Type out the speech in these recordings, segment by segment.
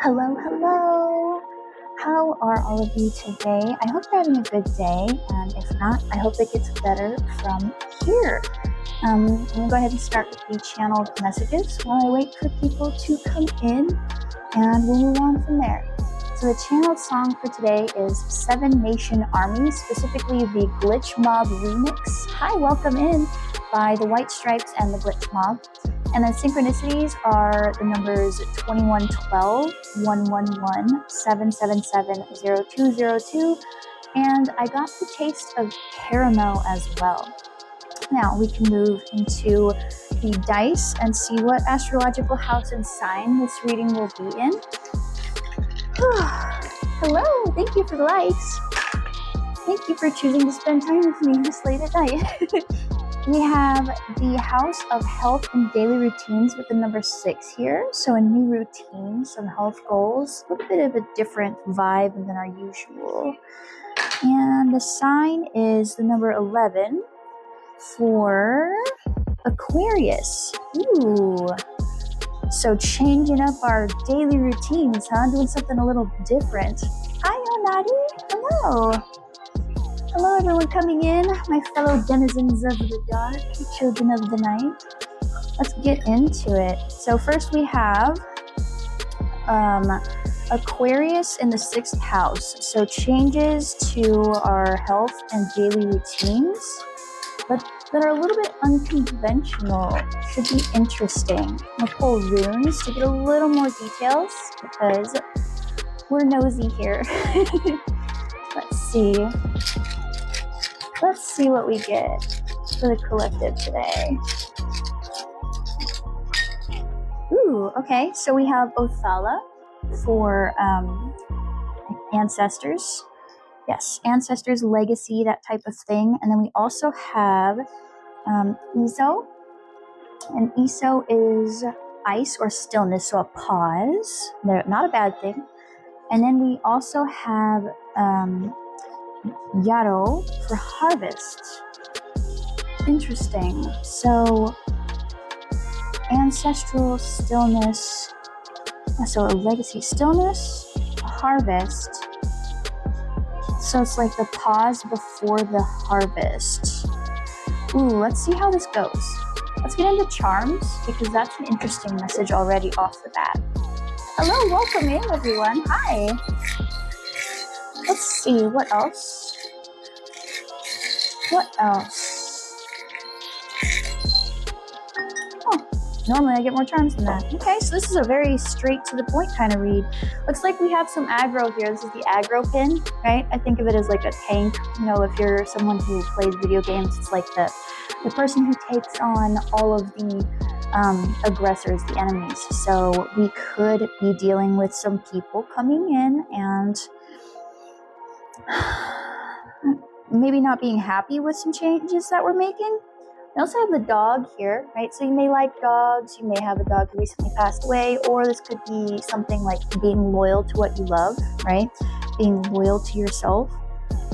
Hello, hello. How are all of you today? I hope you're having a good day, and if not, I hope it gets better from here. I'm going to go ahead and start with the channeled messages while I wait for people to come in, and we'll move on from there. So the channeled song for today is Seven Nation Army, specifically the Glitch Mob remix. Hi, welcome in by the White Stripes and the Glitch Mob. And then synchronicities are the numbers 2112, 111, 777, 0202, and I got the taste of caramel as well. Now we can move into the dice and see what astrological house and sign this reading will be in. Hello, thank you for the likes. Thank you for choosing to spend time with me this late at night. We have the House of Health and Daily Routines with the number 6 here. So a new routine, some health goals, a little bit of a different vibe than our usual. And the sign is the number 11 for Aquarius. Ooh. So changing up our daily routines, huh? Doing something a little different. Hi, Onadi. Hello. Hello, everyone coming in, my fellow denizens of the dark, children of the night. Let's get into it. So first we have Aquarius in the 6th house. So changes to our health and daily routines, but that are a little bit unconventional. Should be interesting. I'll pull runes to get a little more details because we're nosy here. Let's see. Let's see what we get for the collective today. Ooh, okay. So we have Othala for ancestors. Yes, ancestors, legacy, that type of thing. And then we also have Iso. And Iso is ice or stillness, so a pause. Not a bad thing. And then we also have Yarrow for harvest. Interesting. So ancestral stillness, so a legacy stillness, a harvest. So it's like the pause before the harvest. Ooh, let's see how this goes. Let's get into charms because that's an interesting message already off the bat. Hello, welcome in everyone. Hi. Let's see, what else? What else? Oh, normally I get more charms than that. Okay, so this is a very straight to the point kind of read. Looks like we have some aggro here. This is the aggro pin, right? I think of it as like a tank. You know, if you're someone who plays video games, it's like the person who takes on all of the aggressors, the enemies. So we could be dealing with some people coming in and maybe not being happy with some changes that we're making. We also have the dog here, right? So you may like dogs, you may have a dog who recently passed away, or this could be something like being loyal to what you love, right? Being loyal to yourself.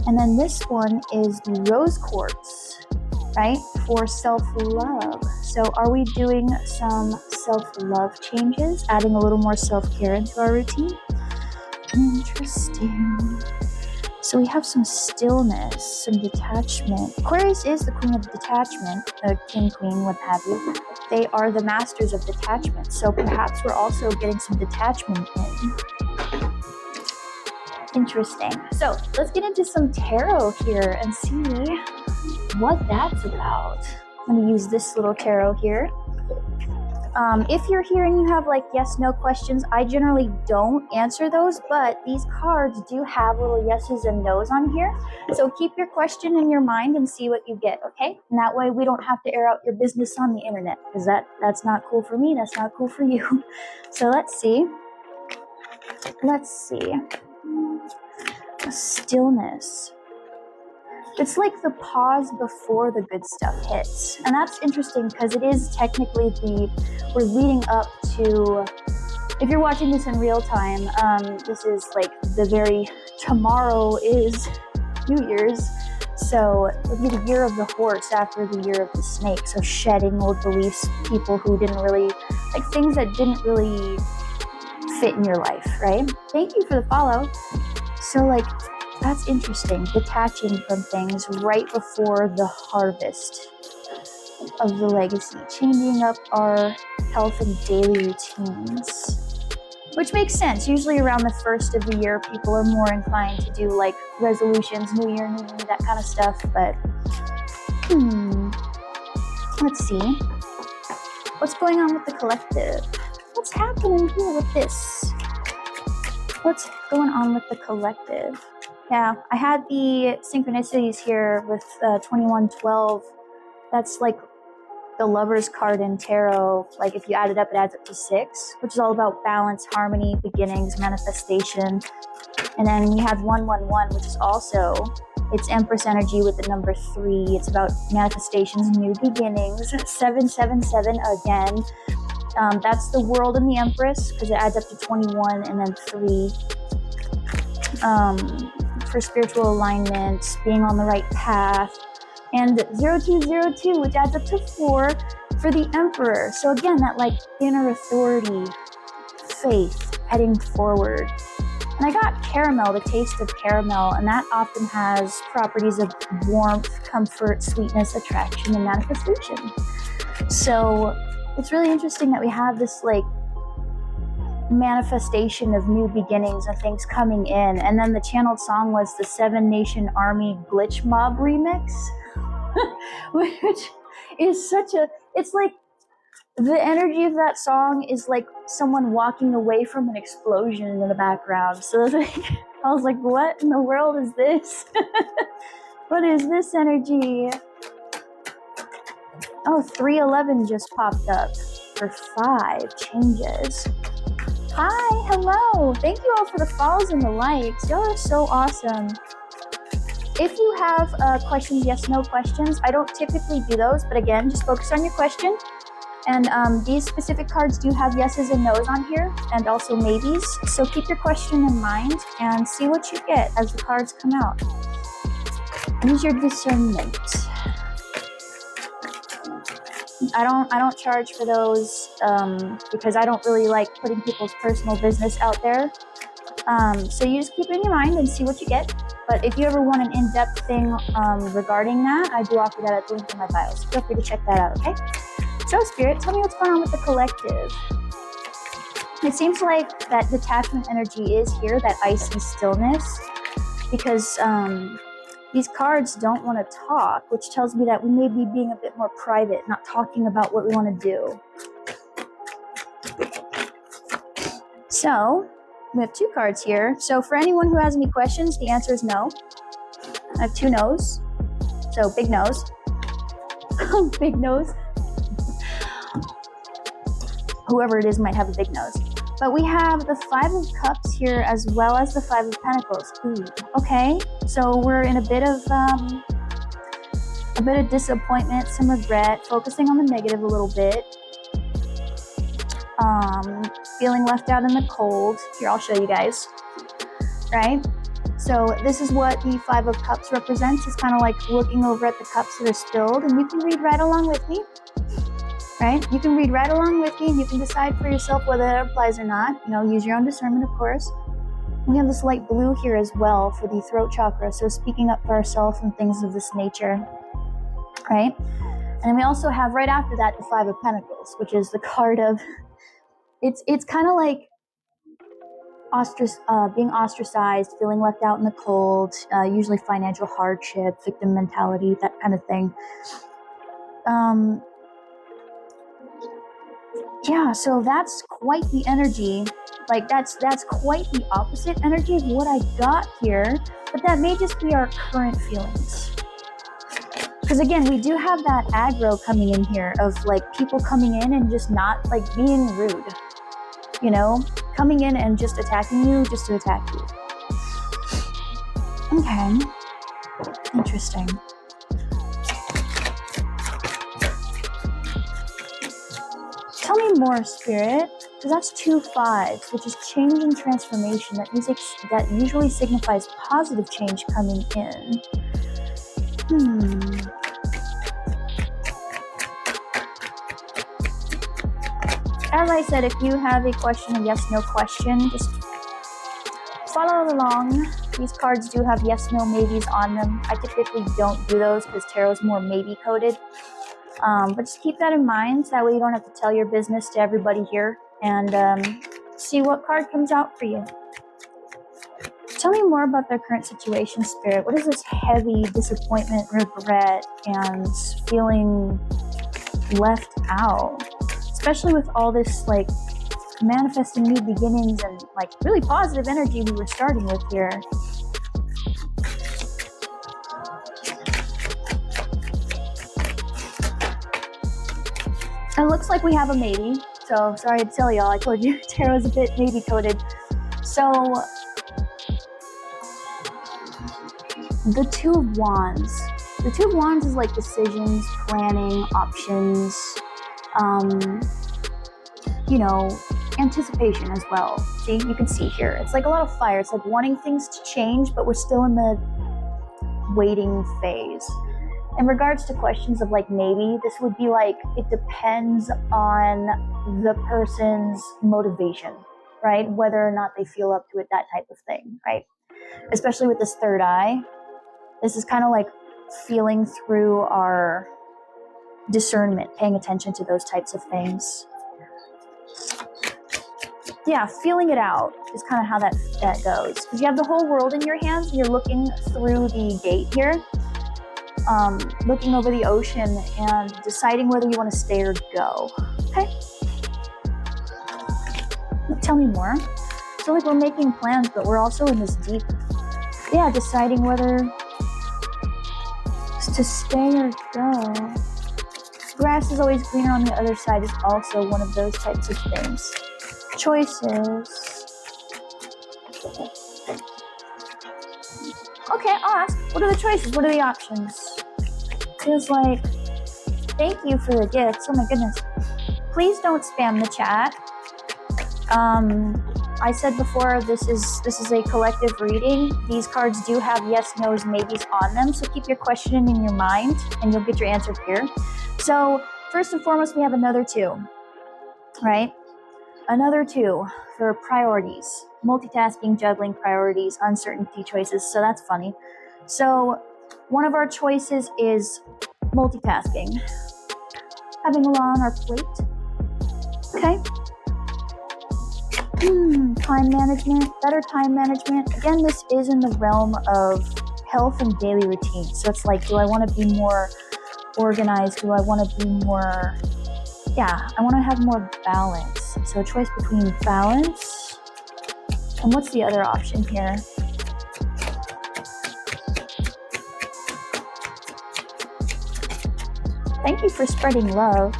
And then this one is the rose quartz, right? For self-love. So are we doing some self-love changes, adding a little more self-care into our routine? Interesting. So we have some stillness, some detachment. Aquarius is the queen of detachment, the king, queen, what have you. They are the masters of detachment. So perhaps we're also getting some detachment in. Interesting. So let's get into some tarot here and see what that's about. I'm going to use this little tarot here. If you're here and you have like yes, no questions, I generally don't answer those, but these cards do have little yeses and nos on here. So keep your question in your mind and see what you get, okay? And that way we don't have to air out your business on the internet because that's not cool for me, that's not cool for you. So let's see. Stillness. It's like the pause before the good stuff hits. And that's interesting because it is technically we're leading up to, if you're watching this in real time, this is like tomorrow is New Year's. So it'll be the year of the horse after the year of the snake. So shedding old beliefs, people who didn't really, like things that didn't really fit in your life, right? Thank you for the follow. So like, that's interesting, detaching from things right before the harvest of the legacy, changing up our health and daily routines, which makes sense. Usually around the first of the year, people are more inclined to do like resolutions, new year, new me, that kind of stuff. But let's see. What's going on with the collective? What's happening here with this? What's going on with the collective? Yeah, I had the synchronicities here with 2112. That's like the Lover's card in tarot. Like if you add it up, it adds up to 6, which is all about balance, harmony, beginnings, manifestation. And then we have 111, which is also, it's Empress energy with the number 3. It's about manifestations, new beginnings. 777 again. That's the World and the Empress, because it adds up to 21, and then 3 for spiritual alignment, being on the right path. And 0202, which adds up to 4 for the Emperor. So again, that like inner authority, faith, heading forward. And I got caramel, the taste of caramel, and that often has properties of warmth, comfort, sweetness, attraction, and manifestation. So it's really interesting that we have this like manifestation of new beginnings and things coming in. And then the channeled song was the 7 Nation Army Glitch Mob remix, which is such a, it's like the energy of that song is like someone walking away from an explosion in the background. So like, I was like, what in the world is this? What is this energy? Oh, 311 just popped up for 5 changes. Hi, hello. Thank you all for the follows and the likes. Y'all are so awesome. If you have questions, yes, no questions, I don't typically do those, but again, just focus on your question. And these specific cards do have yeses and nos on here, and also maybes. So keep your question in mind and see what you get as the cards come out. Use your discernment. I don't charge for those because I don't really like putting people's personal business out there. So you just keep it in your mind and see what you get. But if you ever want an in-depth thing regarding that, I do offer that at the link in my bio. So feel free to check that out, okay? So Spirit, tell me what's going on with the collective. It seems like that detachment energy is here, that icy stillness, because these cards don't want to talk, which tells me that we may be being a bit more private, not talking about what we want to do. So we have 2 cards here. So for anyone who has any questions, the answer is no. I have 2 no's. So big nose. Big nose. Whoever it is might have a big nose. But we have the 5 of Cups here as well as the 5 of Pentacles. Ooh, okay. So we're in a bit of disappointment, some regret, focusing on the negative a little bit. Feeling left out in the cold. Here, I'll show you guys. Right? So this is what the 5 of Cups represents. It's kind of like looking over at the cups that are spilled, and you can read right along with me. Right? You can read right along with me, and you can decide for yourself whether that applies or not. You know, use your own discernment, of course. We have this light blue here as well for the throat chakra, so speaking up for ourselves and things of this nature. Right? And then we also have right after that the 5 of Pentacles, which is the card of, it's kind of like being ostracized, feeling left out in the cold, usually financial hardship, victim mentality, that kind of thing. Yeah, so that's quite the energy. Like that's quite the opposite energy of what I got here, but that may just be our current feelings. Because again, we do have that aggro coming in here of like people coming in and just not like being rude, you know, coming in and just attacking you just to attack you. Okay, interesting. Tell me more, Spirit, because that's 2 5s, which is change and transformation. That usually signifies positive change coming in. As I said, if you have a question, a yes, no question, just follow along. These cards do have yes, no, maybes on them. I typically don't do those because tarot is more maybe coded. But just keep that in mind, so that way you don't have to tell your business to everybody here, and see what card comes out for you. Tell me more about their current situation, Spirit. What is this heavy disappointment, regret, and feeling left out? Especially with all this, like, manifesting new beginnings and, like, really positive energy we were starting with here. It looks like we have a maybe. So, sorry to tell y'all, I told you tarot is a bit maybe coded. So, the Two of Wands. The Two of Wands is like decisions, planning, options, you know, anticipation as well. See, you can see here. It's like a lot of fire. It's like wanting things to change, but we're still in the waiting phase. In regards to questions of like maybe, this would be like, it depends on the person's motivation, right? Whether or not they feel up to it, that type of thing, right? Especially with this third eye. This is kind of like feeling through our discernment, paying attention to those types of things. Yeah, feeling it out is kind of how that goes. Because you have the whole world in your hands, and you're looking through the gate here, looking over the ocean and deciding whether you want to stay or go. Okay? Tell me more. I feel like we're making plans, but we're also in this deep, yeah, deciding whether to stay or go. Grass is always greener on the other side is also one of those types of things. Choices. Okay, I'll ask. What are the choices? What are the options? Feels like, thank you for the gifts. Oh my goodness. Please don't spam the chat. I said before, this is a collective reading. These cards do have yes, no's, maybes on them, so keep your question in your mind, and you'll get your answer here. So, first and foremost, we have another 2, right? Another 2 for priorities. Multitasking, juggling, priorities, uncertainty, choices, so that's funny. So, one of our choices is multitasking. Having a lot on our plate. Okay? Time management, better time management. Again, this is in the realm of health and daily routine. So it's like, do I want to be more organized? Do I want to be more, I want to have more balance. So a choice between balance and what's the other option here? Thank you for spreading love.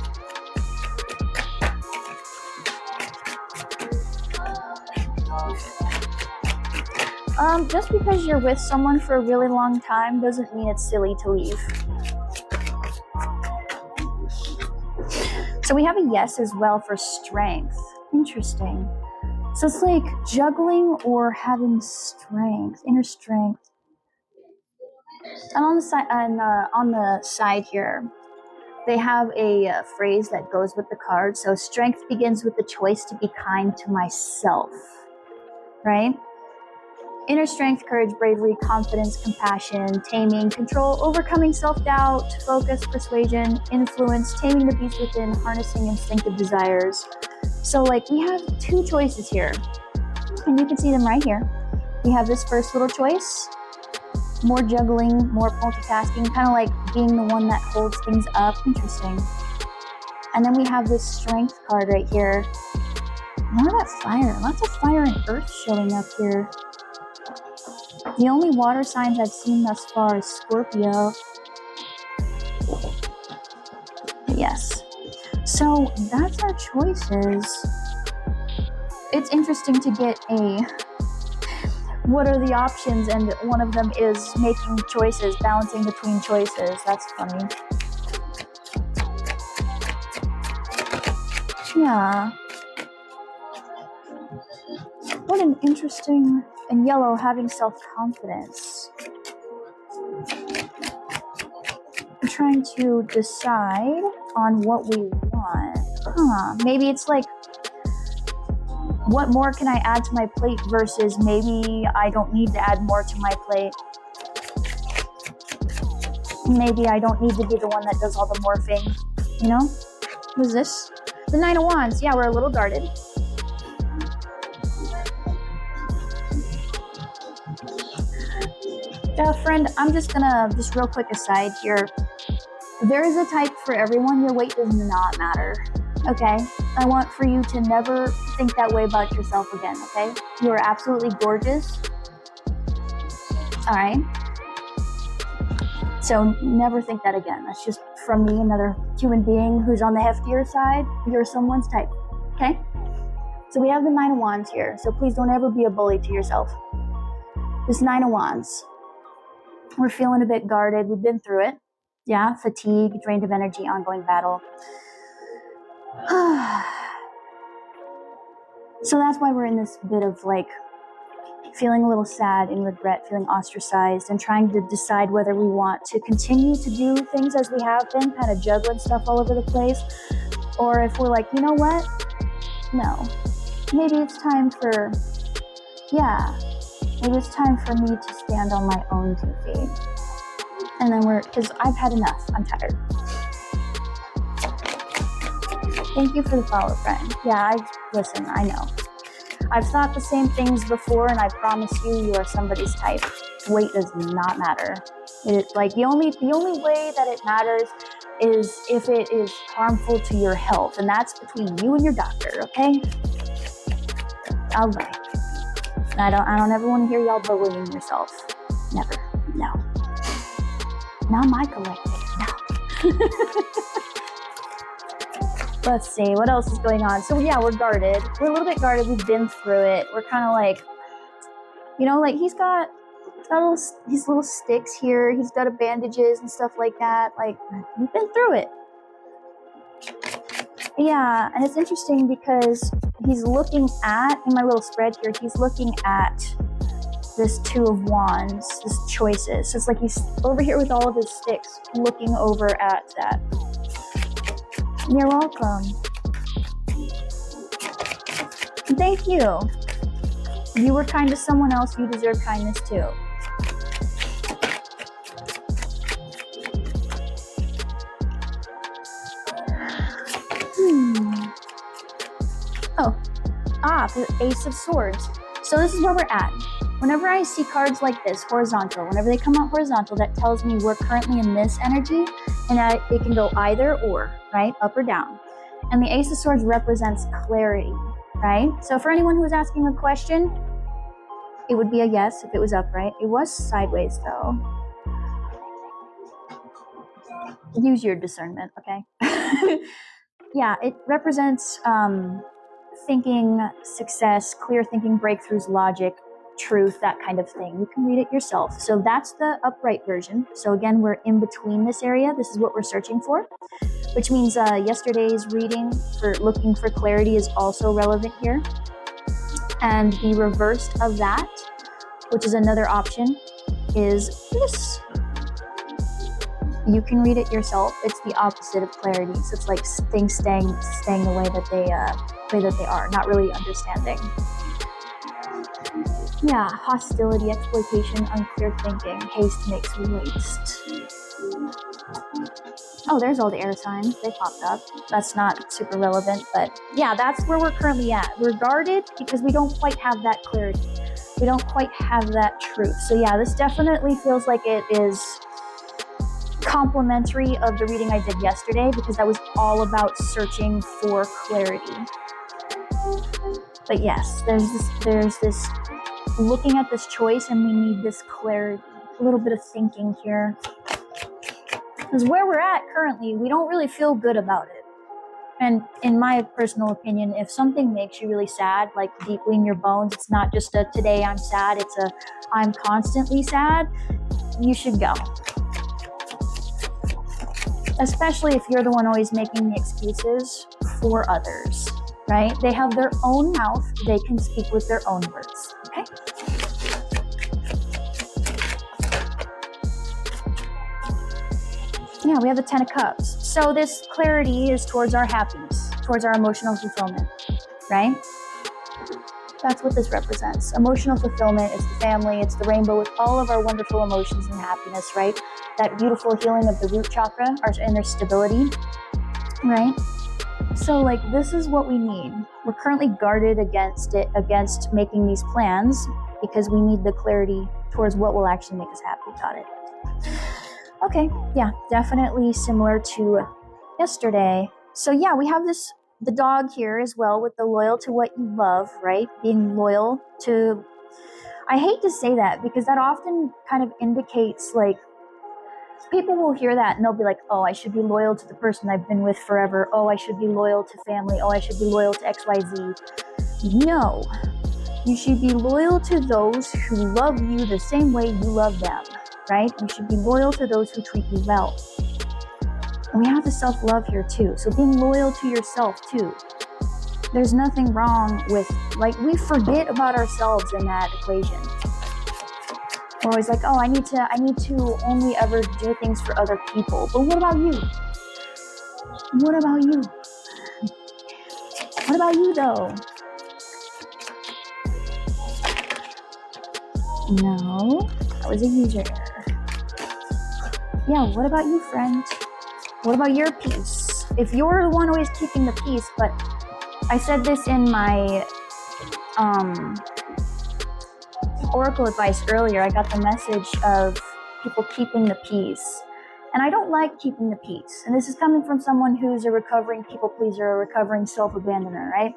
Just because you're with someone for a really long time doesn't mean it's silly to leave. So we have a yes as well for strength. Interesting. So it's like juggling or having strength, inner strength. And on the side here, they have a phrase that goes with the card. So strength begins with the choice to be kind to myself, right? Inner strength, courage, bravery, confidence, compassion, taming, control, overcoming self-doubt, focus, persuasion, influence, taming the beast within, harnessing instinctive desires. So like we have 2 choices here, and you can see them right here. We have this first little choice, more juggling, more multitasking, kind of like being the one that holds things up. Interesting. And then we have this strength card right here. More of that fire, lots of fire and earth showing up here. The only water signs I've seen thus far is Scorpio. Yes. So that's our choices. It's interesting to get a what are the options, and one of them is making choices, balancing between choices. That's funny. Yeah. What an interesting... And yellow, having self-confidence. I'm trying to decide on what we want. Maybe it's like What more can I add to my plate versus maybe I don't need to add more to my plate. Maybe I don't need to be the one that does all the morphing, you know? Who's this? The Nine of Wands. Yeah, we're a little guarded. Friend, I'm just gonna, just real quick aside here. There is a type for everyone. Your weight does not matter. Okay? I want for you to never think that way about yourself again, okay? You are absolutely gorgeous. All right? So never think that again. That's just from me, another human being who's on the heftier side. You're someone's type, okay? So we have the Nine of Wands here. So please don't ever be a bully to yourself. This Nine of Wands. We're feeling a bit guarded. We've been through it. Yeah, fatigue, drained of energy, ongoing battle. So that's why we're in this bit of like feeling a little sad and regret, feeling ostracized, and trying to decide whether we want to continue to do things as we have been, kind of juggling stuff all over the place, or if we're like, you know what? No. Maybe it's time for, maybe it's time for me to stand on my own 2 feet. And then because I've had enough. I'm tired. Thank you for the follow, friend. Yeah, listen, I know. I've thought the same things before, and I promise you, you are somebody's type. Weight does not matter. It's like the only way that it matters is if it is harmful to your health, and that's between you and your doctor, okay? All right. I don't ever want to hear y'all bullying yourself. Never. No. Not my collective. No. Let's see, what else is going on? So yeah, we're guarded. We're a little bit guarded. We've been through it. We're kind of like, you know, like he's got these little sticks here. He's got bandages and stuff like that. Like, we've been through it. Yeah, and it's interesting because he's looking at, in my little spread here, he's looking at this Two of Wands, this choices. So it's like he's over here with all of his sticks looking over at that. You're welcome. Thank you. You were kind to someone else, you deserve kindness too. The Ace of Swords. So this is where we're at. Whenever I see cards like this, horizontal, whenever they come out horizontal, that tells me we're currently in this energy, and that it can go either or, right? Up or down. And the Ace of Swords represents clarity, right? So for anyone who was asking a question, it would be a yes if it was upright. It was sideways though. Use your discernment, okay? Yeah, it represents thinking, success, clear thinking, breakthroughs, logic, truth, that kind of thing. You can read it yourself. So that's the upright version. So again, we're in between this area. This is what we're searching for, which means yesterday's reading for looking for clarity is also relevant here. And the reverse of that, which is another option, is this. You can read it yourself. It's the opposite of clarity. So it's like things staying the way that they are, not really understanding. Yeah, hostility, exploitation, unclear thinking, haste makes waste. Oh, there's all the air signs. They popped up. That's not super relevant, but yeah, that's where we're currently at. We're guarded because we don't quite have that clarity. We don't quite have that truth. So yeah, this definitely feels like it is complimentary of the reading I did yesterday, because that was all about searching for clarity. But yes, there's this looking at this choice, and we need this clarity, a little bit of thinking here. Because where we're at currently, we don't really feel good about it. And in my personal opinion, if something makes you really sad, like deeply in your bones, it's not just a today I'm sad, it's a I'm constantly sad, you should go. Especially if you're the one always making the excuses for others, right? They have their own mouth, they can speak with their own words, okay? Yeah, we have the Ten of Cups. So this clarity is towards our happiness, towards our emotional fulfillment, right? That's what this represents. Emotional fulfillment, it's the family, it's the rainbow with all of our wonderful emotions and happiness, right? That beautiful healing of the root chakra, our inner stability, right? So like, this is what we need. We're currently guarded against against making these plans because we need the clarity towards what will actually make us happy. Got it. Okay, yeah, definitely similar to yesterday. So yeah, we have the dog here as well with the loyal to what you love, right? Being loyal to, I hate to say that because that often kind of indicates like, people will hear that and they'll be like, oh, I should be loyal to the person I've been with forever. Oh, I should be loyal to family. Oh, I should be loyal to XYZ. No, you should be loyal to those who love you the same way you love them, right? You should be loyal to those who treat you well. And we have the self-love here too. So being loyal to yourself too. There's nothing wrong with, like, we forget about ourselves in that equation. We're always like, oh, I need to only ever do things for other people. But what about you? What about you? What about you though? No, that was a user error. Yeah, what about you, friend? What about your peace? If you're the one always keeping the peace, but I said this in my oracle advice earlier, I got the message of people keeping the peace. And I don't like keeping the peace. And this is coming from someone who's a recovering people pleaser, a recovering self-abandoner, right?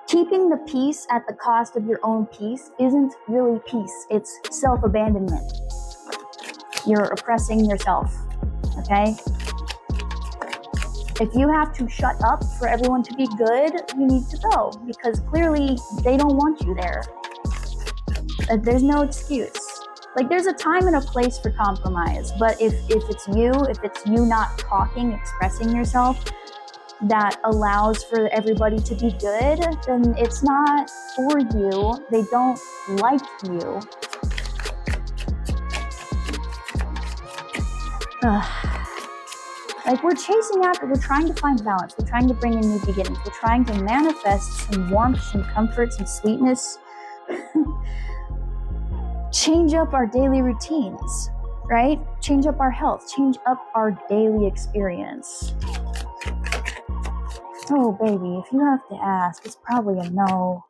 Keeping the peace at the cost of your own peace isn't really peace. It's self-abandonment. You're oppressing yourself, okay? If you have to shut up for everyone to be good, you need to go because clearly they don't want you there. There's no excuse. Like, there's a time and a place for compromise, but if it's you not talking, expressing yourself, that allows for everybody to be good, then it's not for you. They don't like you. Like, we're chasing after, we're trying to find balance, we're trying to bring in new beginnings, we're trying to manifest some warmth, some comfort, some sweetness. Change up our daily routines, right? Change up our health, change up our daily experience. Oh, baby, if you have to ask, it's probably a no.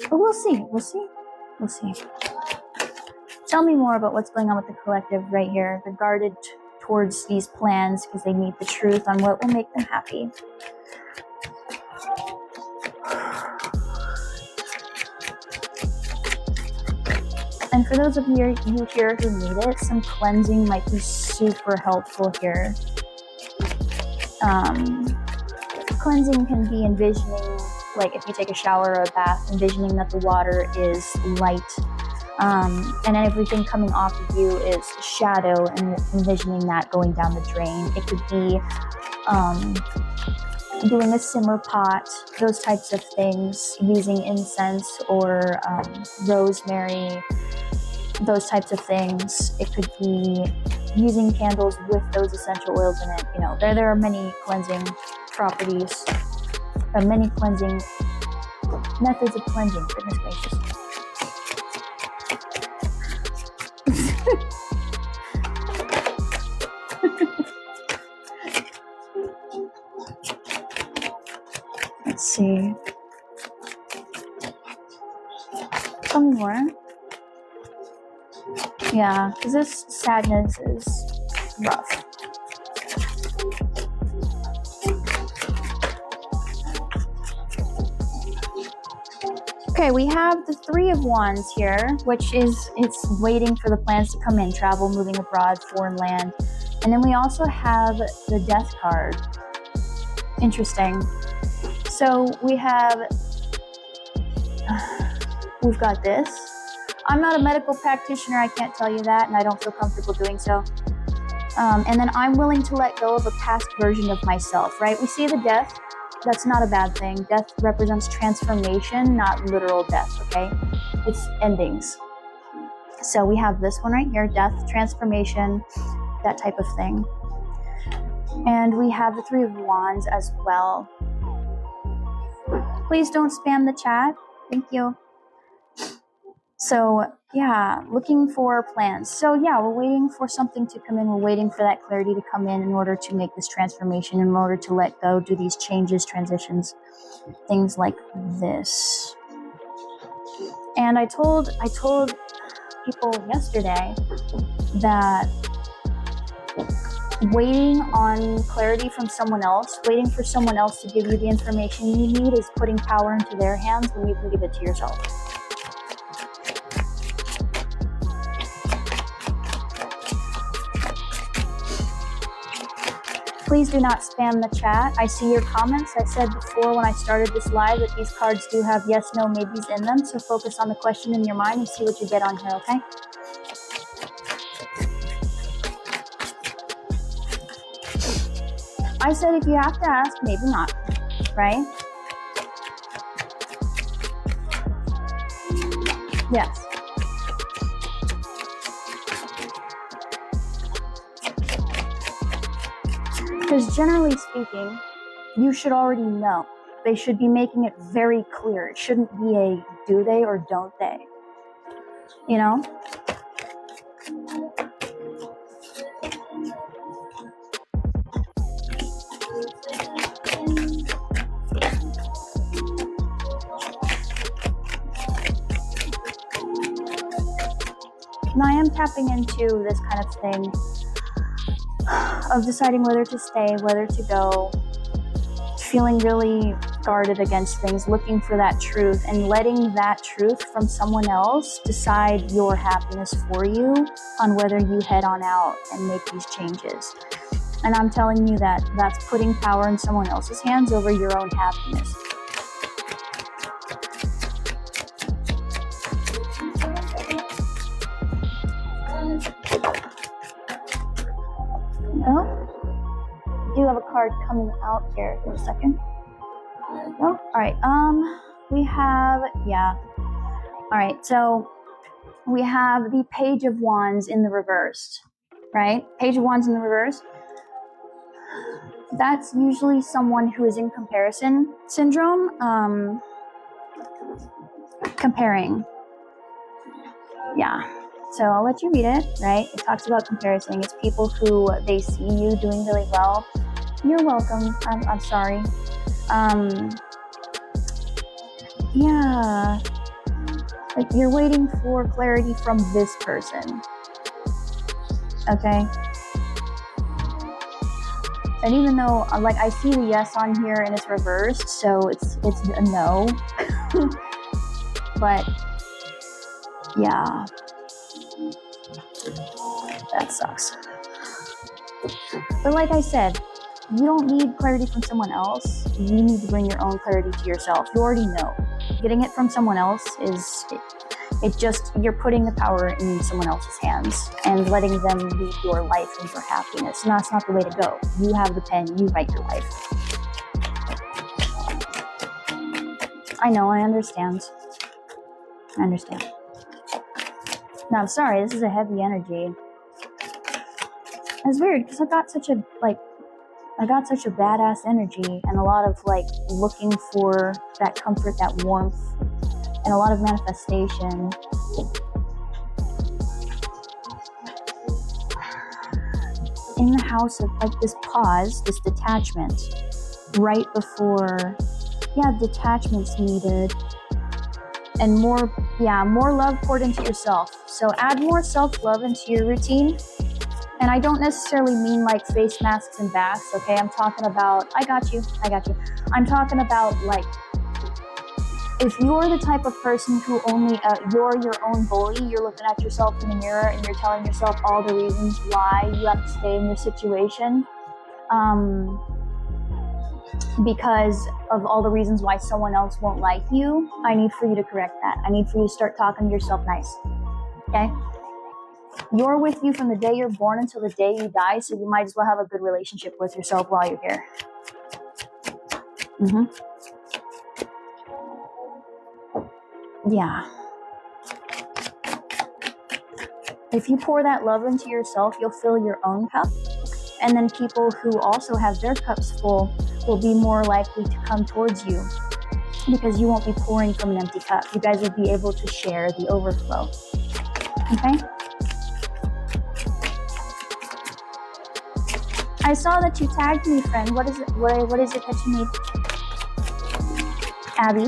But we'll see. Tell me more about what's going on with the collective right here. They're guarded towards these plans because they need the truth on what will make them happy. And for those of you here who need it, some cleansing might be super helpful here. Cleansing can be envisioning, like if you take a shower or a bath, envisioning that the water is light, and everything coming off of you is shadow, and envisioning that going down the drain. It could be doing a simmer pot, those types of things, using incense or rosemary, those types of things. It could be using candles with those essential oils in it. You know, there are many cleansing properties, many cleansing methods of cleansing, goodness gracious. Let's see. Some more. Yeah, because this sadness is rough. Okay, we have the Three of Wands here, which is, it's waiting for the plans to come in, travel, moving abroad, foreign land. And then we also have the Death card. Interesting. So we've got this. I'm not a medical practitioner, I can't tell you that, and I don't feel comfortable doing so. And then I'm willing to let go of a past version of myself, right? We see the Death. That's not a bad thing. Death represents transformation, not literal death, okay? It's endings. So we have this one right here, death, transformation, that type of thing. And we have the Three of Wands as well. Please don't spam the chat. Thank you. So yeah, looking for plans. So yeah, we're waiting for something to come in. We're waiting for that clarity to come in order to make this transformation, in order to let go, do these changes, transitions, things like this. And I told people yesterday that waiting on clarity from someone else, waiting for someone else to give you the information you need, is putting power into their hands when you can give it to yourself. Please do not spam the chat. I see your comments. I said before when I started this live that these cards do have yes, no, maybes in them. So focus on the question in your mind and see what you get on here, okay? I said if you have to ask, maybe not, right? Yes. Because generally speaking, you should already know. They should be making it very clear. It shouldn't be a do they or don't they. You know? Now I am tapping into this kind of thing of deciding whether to stay, whether to go, feeling really guarded against things, looking for that truth, and letting that truth from someone else decide your happiness for you on whether you head on out and make these changes. And I'm telling you that that's putting power in someone else's hands over your own happiness. Oh, I do have a card coming out here in a second. Oh, all right. We have, yeah. All right. So we have the Page of Wands in the reverse, right? Page of Wands in the reverse. That's usually someone who is in comparison syndrome, comparing. Yeah. So I'll let you read it, right? It talks about comparison. It's people who they see you doing really well. You're welcome. I'm sorry. Yeah. Like you're waiting for clarity from this person. Okay? And even though, like, I see the yes on here and it's reversed, so it's a no. But, yeah. That sucks. But like I said, you don't need clarity from someone else. You need to bring your own clarity to yourself. You already know. Getting it from someone else is, it just, you're putting the power in someone else's hands and letting them lead your life and your happiness. And that's not the way to go. You have the pen, you write your life. I know, I understand. I understand. Now, I'm sorry, this is a heavy energy. It's weird because I got such a badass energy and a lot of like looking for that comfort, that warmth, and a lot of manifestation. In the house of like this pause, this detachment, right before, yeah, detachment's needed. And more love poured into yourself. So add more self-love into your routine. And I don't necessarily mean like face masks and baths, okay? I'm talking about, I got you. I'm talking about like, if you're the type of person who only, you're your own bully, you're looking at yourself in the mirror and you're telling yourself all the reasons why you have to stay in your situation, because of all the reasons why someone else won't like you, I need for you to correct that. I need for you to start talking to yourself nice, okay? You're with you from the day you're born until the day you die, so you might as well have a good relationship with yourself while you're here. Yeah. If you pour that love into yourself, you'll fill your own cup. And then people who also have their cups full will be more likely to come towards you because you won't be pouring from an empty cup. You guys will be able to share the overflow. Okay? I saw that you tagged me, friend. What is it? What is it that you need? Abby.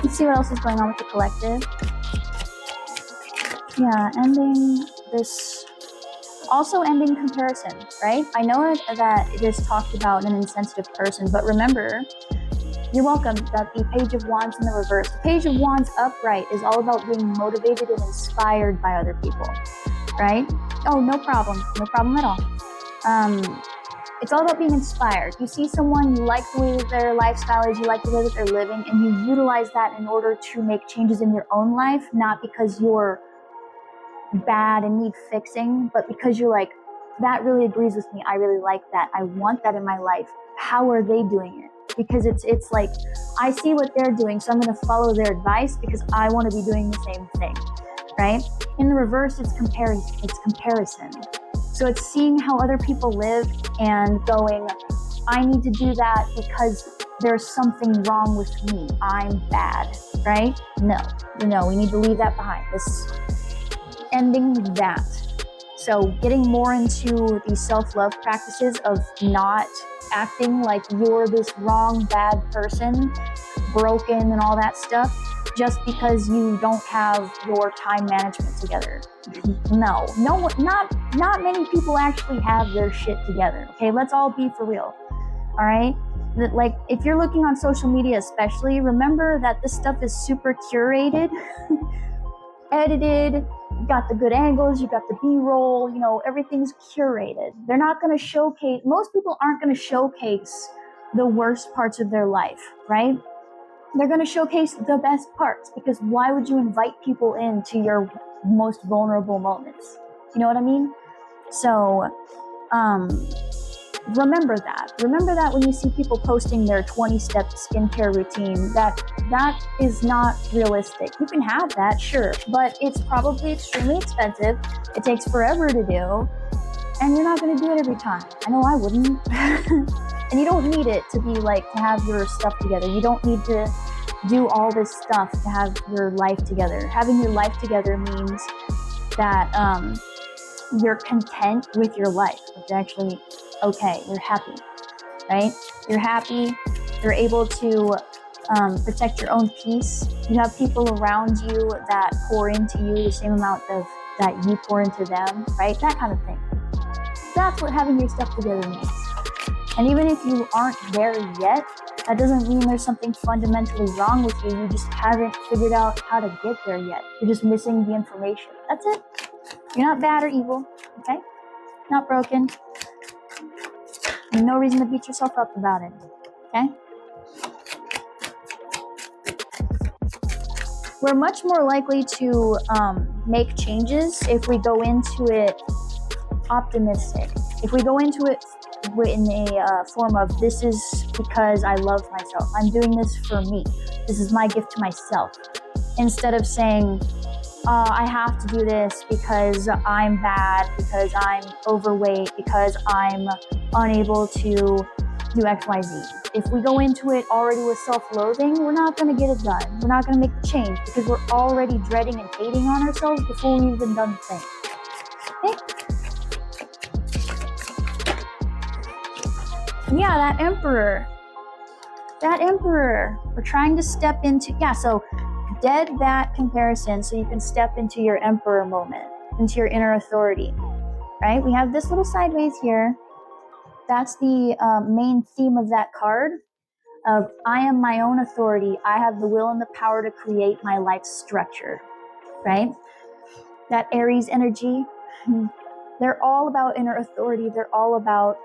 Let's see what else is going on with the collective. Yeah, ending this. Also ending comparison, right? I know that it is talked about an insensitive person, but remember, you're welcome, that the Page of Wands in the reverse. The Page of Wands upright is all about being motivated and inspired by other people, right? Oh, no problem at all. It's all about being inspired. You see someone, you like the way that their lifestyle is, you like the way that they're living, and you utilize that in order to make changes in your own life, not because you're bad and need fixing, but because you're like, that really agrees with me. I really like that. I want that in my life. How are they doing it? Because it's like, I see what they're doing, so I'm going to follow their advice because I want to be doing the same thing, right? In the reverse, it's comparison. So it's seeing how other people live and going, I need to do that because there's something wrong with me. I'm bad, right? No, we need to leave that behind. Ending that. So getting more into the self-love practices of not acting like you're this wrong, bad person, broken and all that stuff, just because you don't have your time management together. No, not many people actually have their shit together. Okay, let's all be for real. All right? Like, if you're looking on social media especially, remember that this stuff is super curated, edited, you got the good angles, you got the B-roll, everything's curated. They're not going to showcase, most people aren't going to showcase the worst parts of their life, right? They're going to showcase the best parts, because why would you invite people into your most vulnerable moments? You know what I mean? So, remember that. Remember that when you see people posting their 20-step skincare routine, that is not realistic. You can have that, sure, but it's probably extremely expensive. It takes forever to do, and you're not going to do it every time. I know I wouldn't. And you don't need it to be like, to have your stuff together. You don't need to do all this stuff to have your life together. Having your life together means that you're content with your life. It's actually okay. You're happy, right? You're happy. You're able to protect your own peace. You have people around you that pour into you the same amount of that you pour into them, right? That kind of thing. That's what having your stuff together means. And even if you aren't there yet, that doesn't mean there's something fundamentally wrong with you. You just haven't figured out how to get there yet. You're just missing the information. That's it. You're not bad or evil, okay? Not broken. And no reason to beat yourself up about it, okay? We're much more likely to make changes if we go into it optimistic. If we go into it in a form of, this is because I love myself. I'm doing this for me. This is my gift to myself. Instead of saying, I have to do this because I'm bad, because I'm overweight, because I'm unable to do X, Y, Z. If we go into it already with self-loathing, we're not going to get it done. We're not going to make the change because we're already dreading and hating on ourselves before we've even done the thing. Okay? Yeah, that emperor. We're trying to step into, so dead that comparison so you can step into your emperor moment, into your inner authority, right? We have this little sideways here. That's the main theme of that card of, I am my own authority. I have the will and the power to create my life structure, right? That Aries energy, they're all about inner authority. They're all about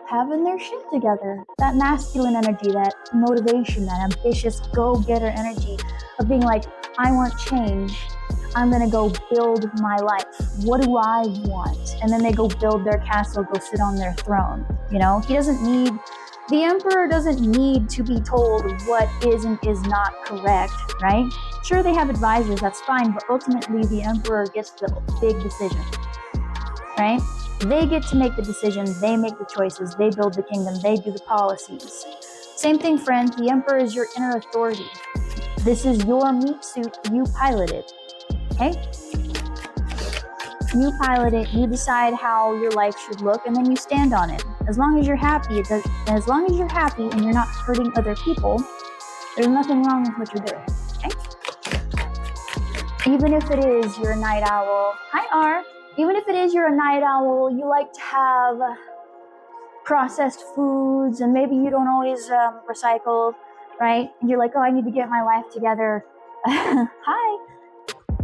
having their shit together. That masculine energy, that motivation, that ambitious go-getter energy of being like, I want change. I'm going to go build my life. What do I want? And then they go build their castle, go sit on their throne. The emperor doesn't need to be told what is and is not correct, right? Sure, they have advisors, that's fine, but ultimately the emperor gets the big decision, right? They get to make the decisions, they make the choices, they build the kingdom, they do the policies. Same thing, friends. The Emperor is your inner authority. This is your meat suit. You pilot it. Okay? You pilot it. You decide how your life should look, and then you stand on it. As long as you're happy, as long as you're happy and you're not hurting other people, there's nothing wrong with what you're doing. Okay? Even if it is you're a night owl. Hi, R. Even if it is you're a night owl, you like to have processed foods, and maybe you don't always recycle, right? And you're like, oh, I need to get my life together. Hi.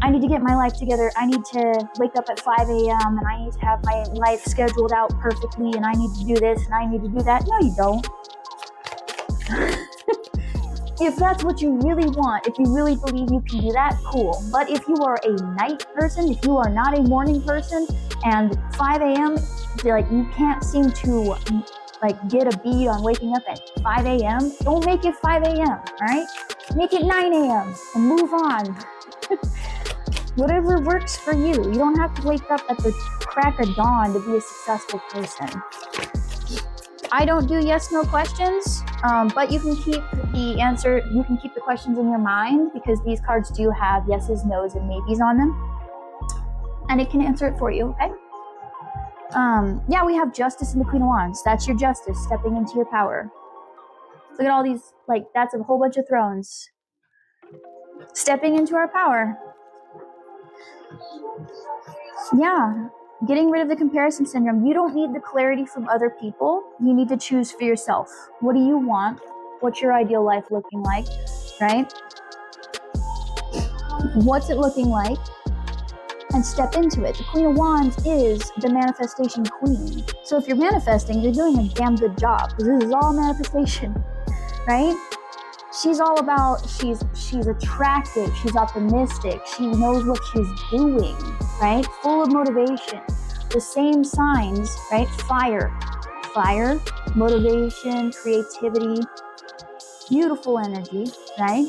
I need to get my life together. I need to wake up at 5 a.m. and I need to have my life scheduled out perfectly, and I need to do this and I need to do that. No, you don't. If that's what you really want, if you really believe you can do that, cool. But if you are a night person, if you are not a morning person, and 5 a.m., like you can't seem to like get a beat on waking up at 5 a.m., don't make it 5 a.m., all right? Make it 9 a.m. and move on. Whatever works for you. You don't have to wake up at the crack of dawn to be a successful person. I don't do yes/no questions, but you can keep the answer, you can keep the questions in your mind, because these cards do have yeses, nos, and maybes on them. And it can answer it for you, okay? Yeah, we have Justice and the Queen of Wands. That's your justice, stepping into your power. Look at all these, like, that's a whole bunch of thrones. Stepping into our power. Yeah, getting rid of the comparison syndrome. You don't need the clarity from other people. You need to choose for yourself. What do you want? What's your ideal life looking like, right? What's it looking like? And step into it. The Queen of Wands is the manifestation queen. So if you're manifesting, you're doing a damn good job, because this is all manifestation, right? She's all about, she's attractive, she's optimistic, she knows what she's doing, right? Full of motivation. The same signs, right? Fire, motivation, creativity, beautiful energy, right?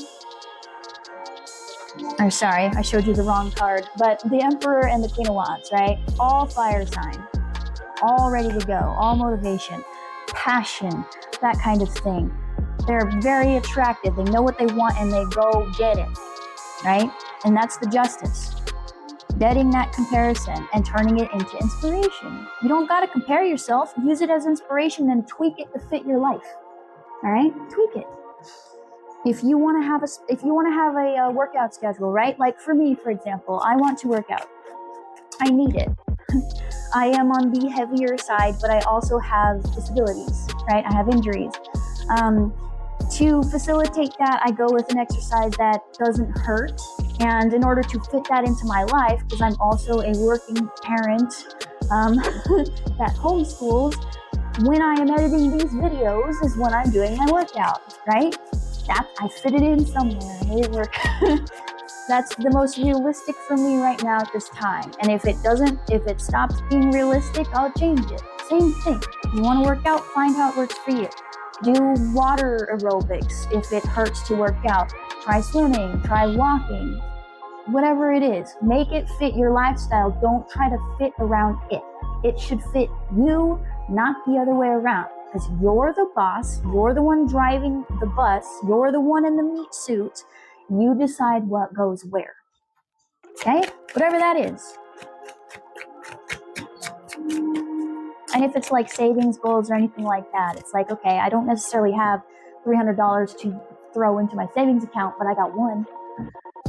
Or sorry, I showed you the wrong card. But the Emperor and the Queen of Wands, right? All fire sign, all ready to go, all motivation, passion, that kind of thing. They're very attractive. They know what they want and they go get it, right? And that's the justice. Getting that comparison and turning it into inspiration. You don't got to compare yourself. Use it as inspiration and tweak it to fit your life. All right? Tweak it. If you want to have a workout schedule, right? Like for me, for example, I want to work out. I need it. I am on the heavier side, but I also have disabilities, right? I have injuries. To facilitate that, I go with an exercise that doesn't hurt. And in order to fit that into my life, because I'm also a working parent that homeschools, when I am editing these videos is when I'm doing my workout, right? I fit it in somewhere, made it work. That's the most realistic for me right now at this time. And if it stops being realistic, I'll change it. Same thing. You want to work out, find how it works for you. Do water aerobics if it hurts to work out. Try swimming, try walking, whatever it is. Make it fit your lifestyle. Don't try to fit around it. It should fit you, not the other way around. Because you're the boss, you're the one driving the bus, you're the one in the meat suit. You decide what goes where. Okay? Whatever that is. And if it's like savings goals or anything like that, it's like, okay, I don't necessarily have $300 to throw into my savings account, but I got one.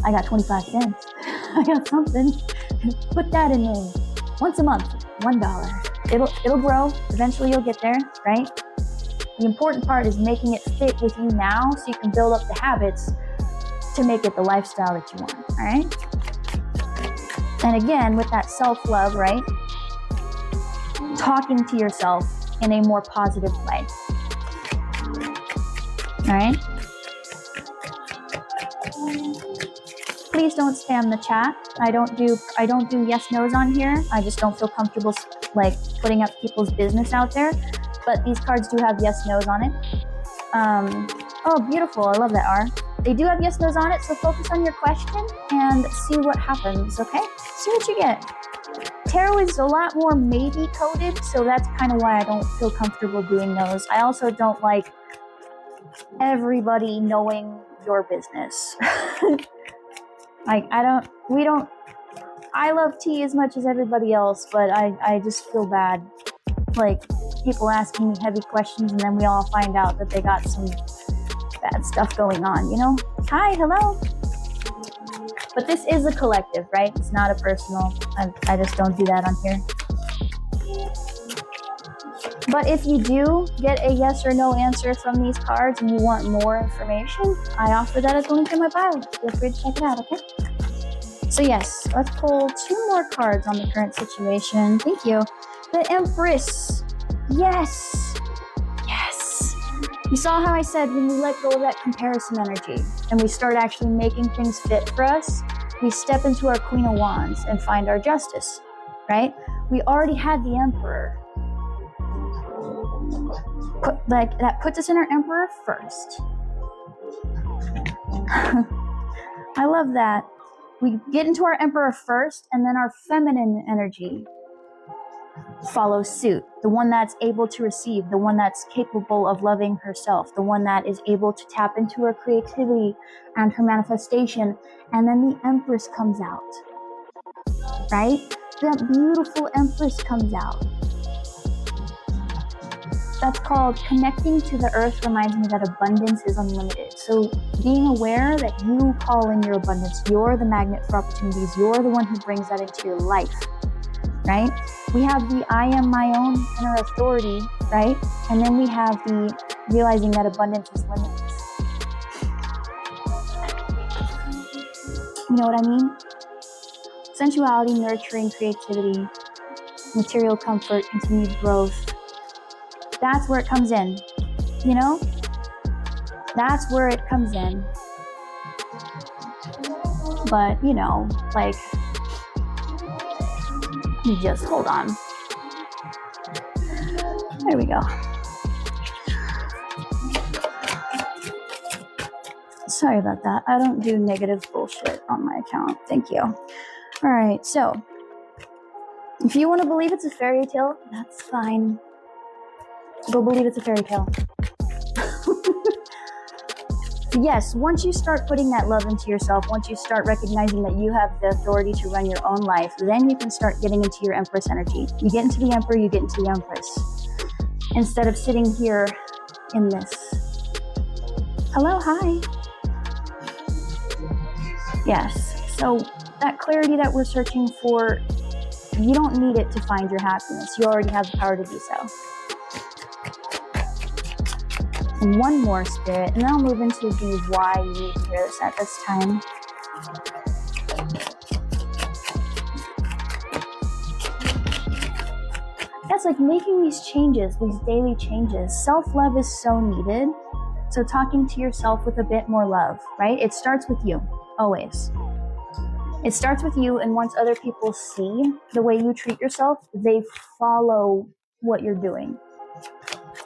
I got 25 cents. I got something. Put that in there. Once a month, $1. It'll grow. Eventually you'll get there, right? The important part is making it fit with you now so you can build up the habits to make it the lifestyle that you want, all right? And again, with that self-love, right? Talking to yourself in a more positive way. All right? Please don't spam the chat. I don't do yes nos on here. I just don't feel comfortable like putting up people's business out there. But these cards do have yes nos on it. Oh, beautiful. I love that, R. They do have yes nos on it, so focus on your question and see what happens, okay? See what you get. Tarot is a lot more maybe coded, so that's kind of why I don't feel comfortable doing those. I also don't like everybody knowing your business. Like, I love tea as much as everybody else, but I just feel bad. Like, people asking me heavy questions and then we all find out that they got some bad stuff going on, you know? Hi, hello. But this is a collective, right? It's not a personal. I just don't do that on here. But if you do get a yes or no answer from these cards and you want more information, I offer that as a link in my bio. Feel free to check it out, okay? So yes, let's pull 2 more cards on the current situation. Thank you. The Empress. Yes. Yes. You saw how I said when we let go of that comparison energy and we start actually making things fit for us, we step into our Queen of Wands and find our justice, right? We already had the Emperor. Like, that puts us in our Emperor first. I love that. We get into our Emperor first, and then our feminine energy follows suit. The one that's able to receive, the one that's capable of loving herself, the one that is able to tap into her creativity and her manifestation. And then the Empress comes out, right? That beautiful Empress comes out. That's called connecting to the earth. Reminds me that abundance is unlimited. So being aware that you call in your abundance, you're the magnet for opportunities, you're the one who brings that into your life, right? We have the I am my own inner authority, right? And then we have the realizing that abundance is limitless. You know what I mean? Sensuality, nurturing, creativity, material comfort, continued growth. That's where it comes in, you know? That's where it comes in. But, you know, like, you just hold on. There we go. Sorry about that. I don't do negative bullshit on my account. Thank you. All right, so if you want to believe it's a fairy tale, that's fine. Go believe it's a fairy tale. Yes, once you start putting that love into yourself, once you start recognizing that you have the authority to run your own life, then you can start getting into your Empress energy. You get into the Emperor, you get into the Empress. Instead of sitting here in this. Hello, hi. Yes, so that clarity that we're searching for, you don't need it to find your happiness. You already have the power to do so. And one more, Spirit, and then I'll move into the why you need to hear this at this time. That's like making these changes, these daily changes. Self-love is so needed. So talking to yourself with a bit more love, right? It starts with you, always. It starts with you, and once other people see the way you treat yourself, they follow what you're doing.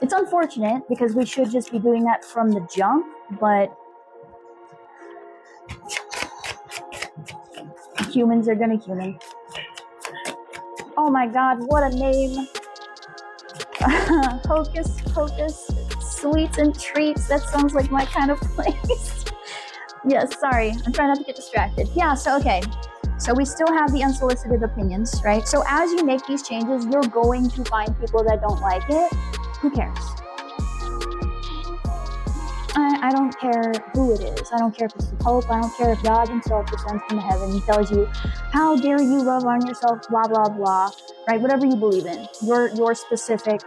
It's unfortunate because we should just be doing that from the jump, but humans are gonna human. Oh my God, what a name. Hocus Pocus, Sweets and Treats. That sounds like my kind of place. Yes, sorry, I'm trying not to get distracted. Yeah, so okay. So we still have the unsolicited opinions, right? So as you make these changes, you're going to find people that don't like it. Who cares? I don't care who it is. I don't care if it's the Pope. I don't care if God himself descends from heaven and tells you, how dare you love on yourself, blah, blah, blah, right? Whatever you believe in, your specific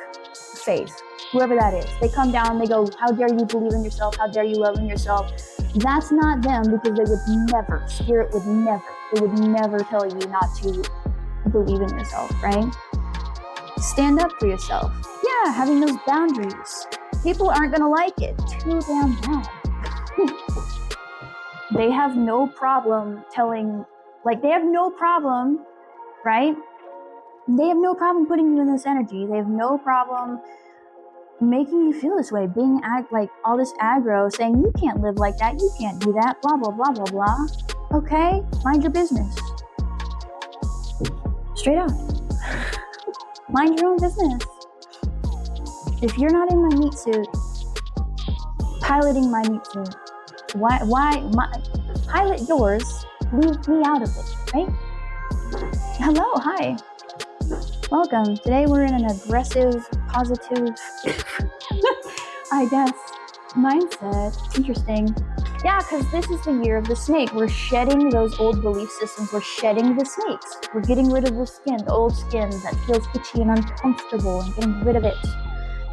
faith, whoever that is. They come down, they go, how dare you believe in yourself? How dare you love in yourself? That's not them, because they would never, Spirit would never, they would never tell you not to believe in yourself, right? Stand up for yourself. Yeah, having those boundaries. People aren't going to like it. Too damn bad. They have no problem telling, like, they have no problem, right? They have no problem putting you in this energy. They have no problem making you feel this way, being like all this aggro, saying you can't live like that, you can't do that, blah, blah, blah, blah, blah. Okay, mind your business. Straight up. Mind your own business. If you're not in my meat suit, piloting my meeting. Why pilot yours, leave me out of it, right? Hello, hi. Welcome. Today we're in an aggressive, positive, I guess, mindset. It's interesting. Yeah, because this is the year of the snake. We're shedding those old belief systems. We're shedding the snakes. We're getting rid of the skin, the old skin that feels itchy and uncomfortable, and getting rid of it.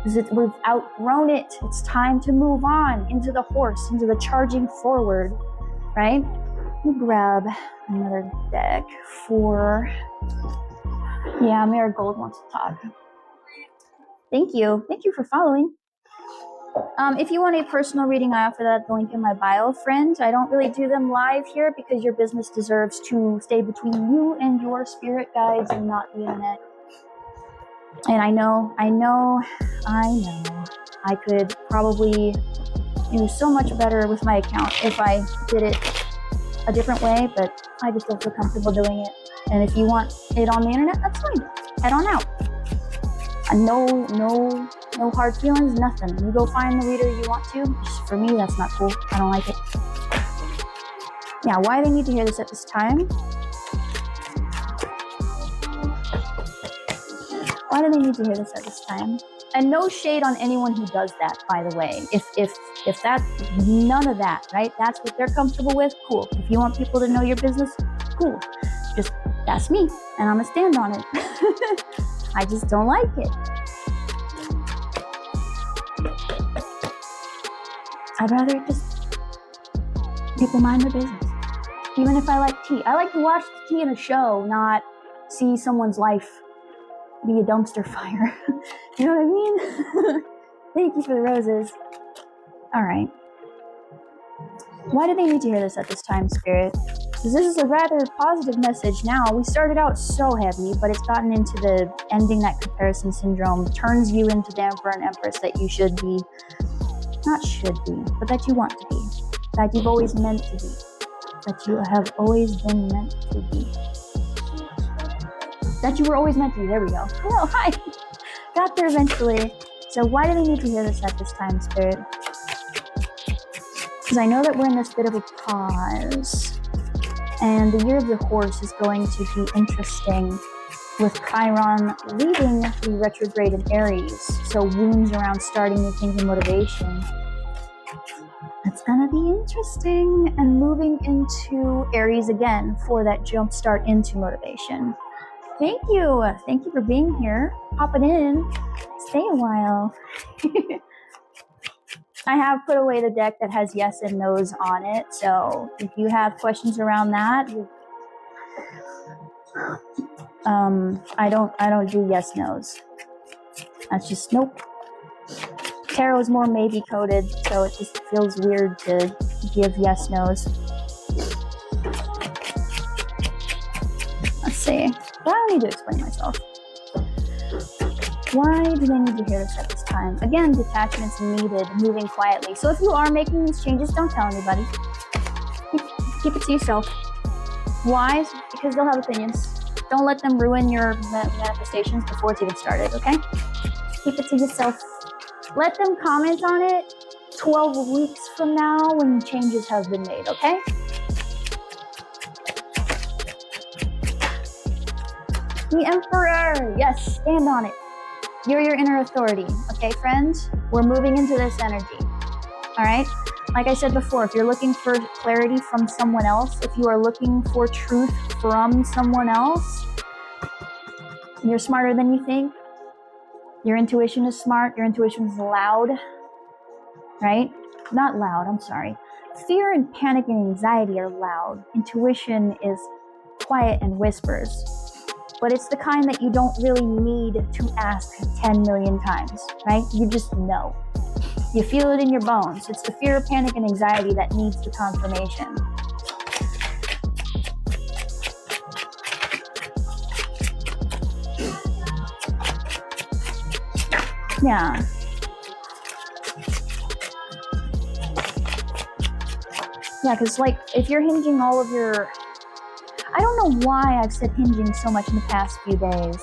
We've outgrown it. It's time to move on into the horse, into the charging forward, right? Let me grab another deck for... Yeah, Marigold wants to talk. Thank you. Thank you for following. If you want a personal reading, I offer that link in my bio, friend. I don't really do them live here because your business deserves to stay between you and your spirit guides and not the internet. And I know, I could probably do so much better with my account if I did it a different way, but I just don't feel comfortable doing it. And if you want it on the internet, that's fine. Head on out. No hard feelings, nothing. You go find the reader you want to. Just for me, that's not cool. I don't like it. Yeah, why they need to hear this at this time? Why do they need to hear this at this time? And no shade on anyone who does that, by the way. If that, none of that, right? That's what they're comfortable with, cool. If you want people to know your business, cool. Just, that's me, and I'm gonna stand on it. I just don't like it. I'd rather just people mind their business. Even if I like tea. I like to watch tea in a show, not see someone's life be a dumpster fire. You know what I mean? Thank you for the roses. All right. Why do they need to hear this at this time, Spirit? Because this is a rather positive message now. We started out so heavy, but it's gotten into the ending that comparison syndrome, turns you into the Emperor and Empress that you should be. Not should be, but that you want to be. That you've always meant to be. That you have always been meant to be. That you were always meant to be. There we go. Hello, hi. Got there eventually. So why do they need to hear this at this time, Spirit? Because I know that we're in this bit of a pause. And the year of the horse is going to be interesting with Chiron leading the retrograde in Aries. So wounds around starting new things and motivation. It's going to be interesting. And moving into Aries again for that jump start into motivation. Thank you. Thank you for being here. Popping in. Stay a while. I have put away the deck that has yes and no's on it. So if you have questions around that, I don't do yes no's. That's just nope. Tarot is more maybe coded, so it just feels weird to give yes no's. Let's see. But I don't need to explain myself. Why do they need to hear this at this time? Again, detachment's needed, moving quietly. So if you are making these changes, don't tell anybody. Keep it to yourself. Why? Because they'll have opinions. Don't let them ruin your manifestations before it's even started, okay? Keep it to yourself. Let them comment on it 12 weeks from now when changes have been made, okay? The Emperor! Yes, stand on it. You're your inner authority, okay, friends? We're moving into this energy, all right? Like I said before, if you're looking for clarity from someone else, if you are looking for truth from someone else, you're smarter than you think. Your intuition is smart. Your intuition is loud, right? Not loud, I'm sorry. Fear and panic and anxiety are loud. Intuition is quiet and whispers. But it's the kind that you don't really need to ask 10 million times, right? You just know. You feel it in your bones. It's the fear, panic, and anxiety that needs the confirmation. Yeah. Yeah, because like if you're hinging all of your... I don't know why I've said hinging so much in the past few days.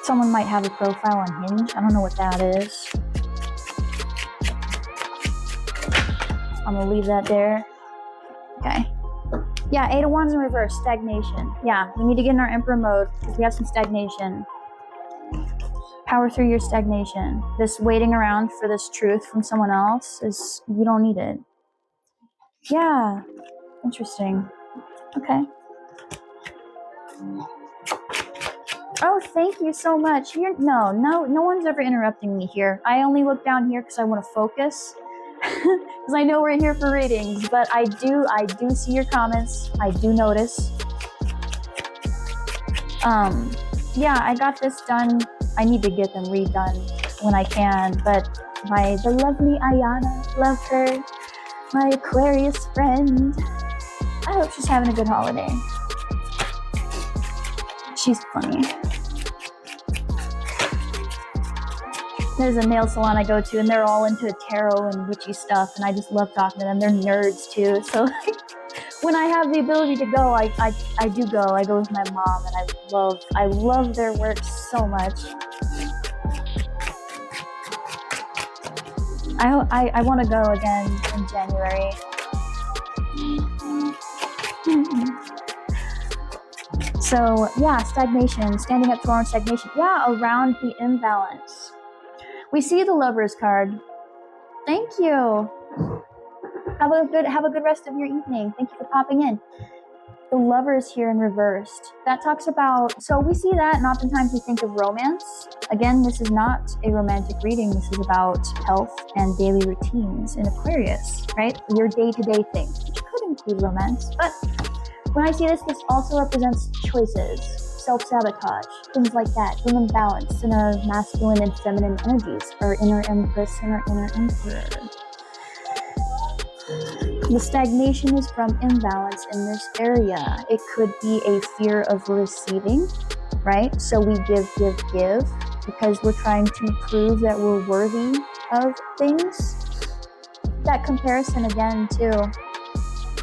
Someone might have a profile on Hinge. I don't know what that is. I'm gonna leave that there. Okay. Yeah, 8 of Wands in reverse, stagnation. Yeah, we need to get in our Emperor mode because we have some stagnation. Power through your stagnation. This waiting around for this truth from someone else is, you don't need it. Yeah, interesting. Okay. Oh, thank you so much. No one's ever interrupting me here. I only look down here because I want to focus. Because I know we're here for readings, but I do see your comments. I do notice. Yeah, I got this done. I need to get them redone when I can, but by the lovely Ayana, love her, my Aquarius friend. I hope she's having a good holiday. She's funny. There's a nail salon I go to, and they're all into tarot and witchy stuff, and I just love talking to them. They're nerds too, so when I have the ability to go, I do go. I go with my mom, and I love their work so much. I want to go again in January. So yeah, stagnation, standing up to our own stagnation. Yeah, around the imbalance. We see the Lovers card. Thank you. Have a good rest of your evening. Thank you for popping in. The Lovers here in reversed. That talks about, so we see that, and oftentimes we think of romance. Again, this is not a romantic reading. This is about health and daily routines in Aquarius, right? Your day-to-day things, which could include romance. But when I see this, this also represents choices, self-sabotage, things like that, being imbalanced in our masculine and feminine energies, our inner Empress and our inner Emperor. The stagnation is from imbalance in this area. It could be a fear of receiving, right? So we give because we're trying to prove that we're worthy of things. That comparison again too.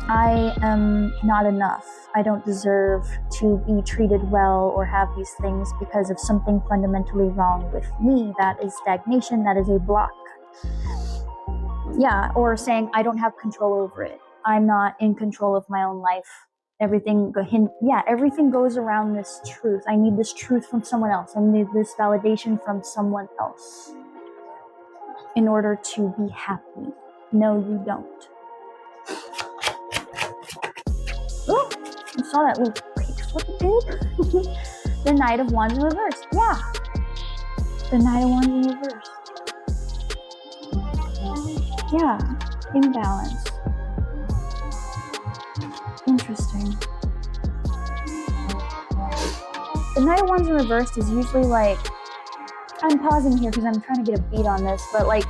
I am not enough. I don't deserve to be treated well or have these things because of something fundamentally wrong with me. That is stagnation. That is a block. Yeah, or saying I don't have control over it. I'm not in control of my own life. Everything goes around this truth. I need this truth from someone else. I need this validation from someone else in order to be happy. No, you don't. Oh, I saw that little page flip it did. The Knight of Wands in reverse. Yeah. The Knight of Wands in reverse. Yeah. Imbalance. Interesting. The Knight of Wands in reverse is usually like, I'm pausing here because I'm trying to get a beat on this, but like,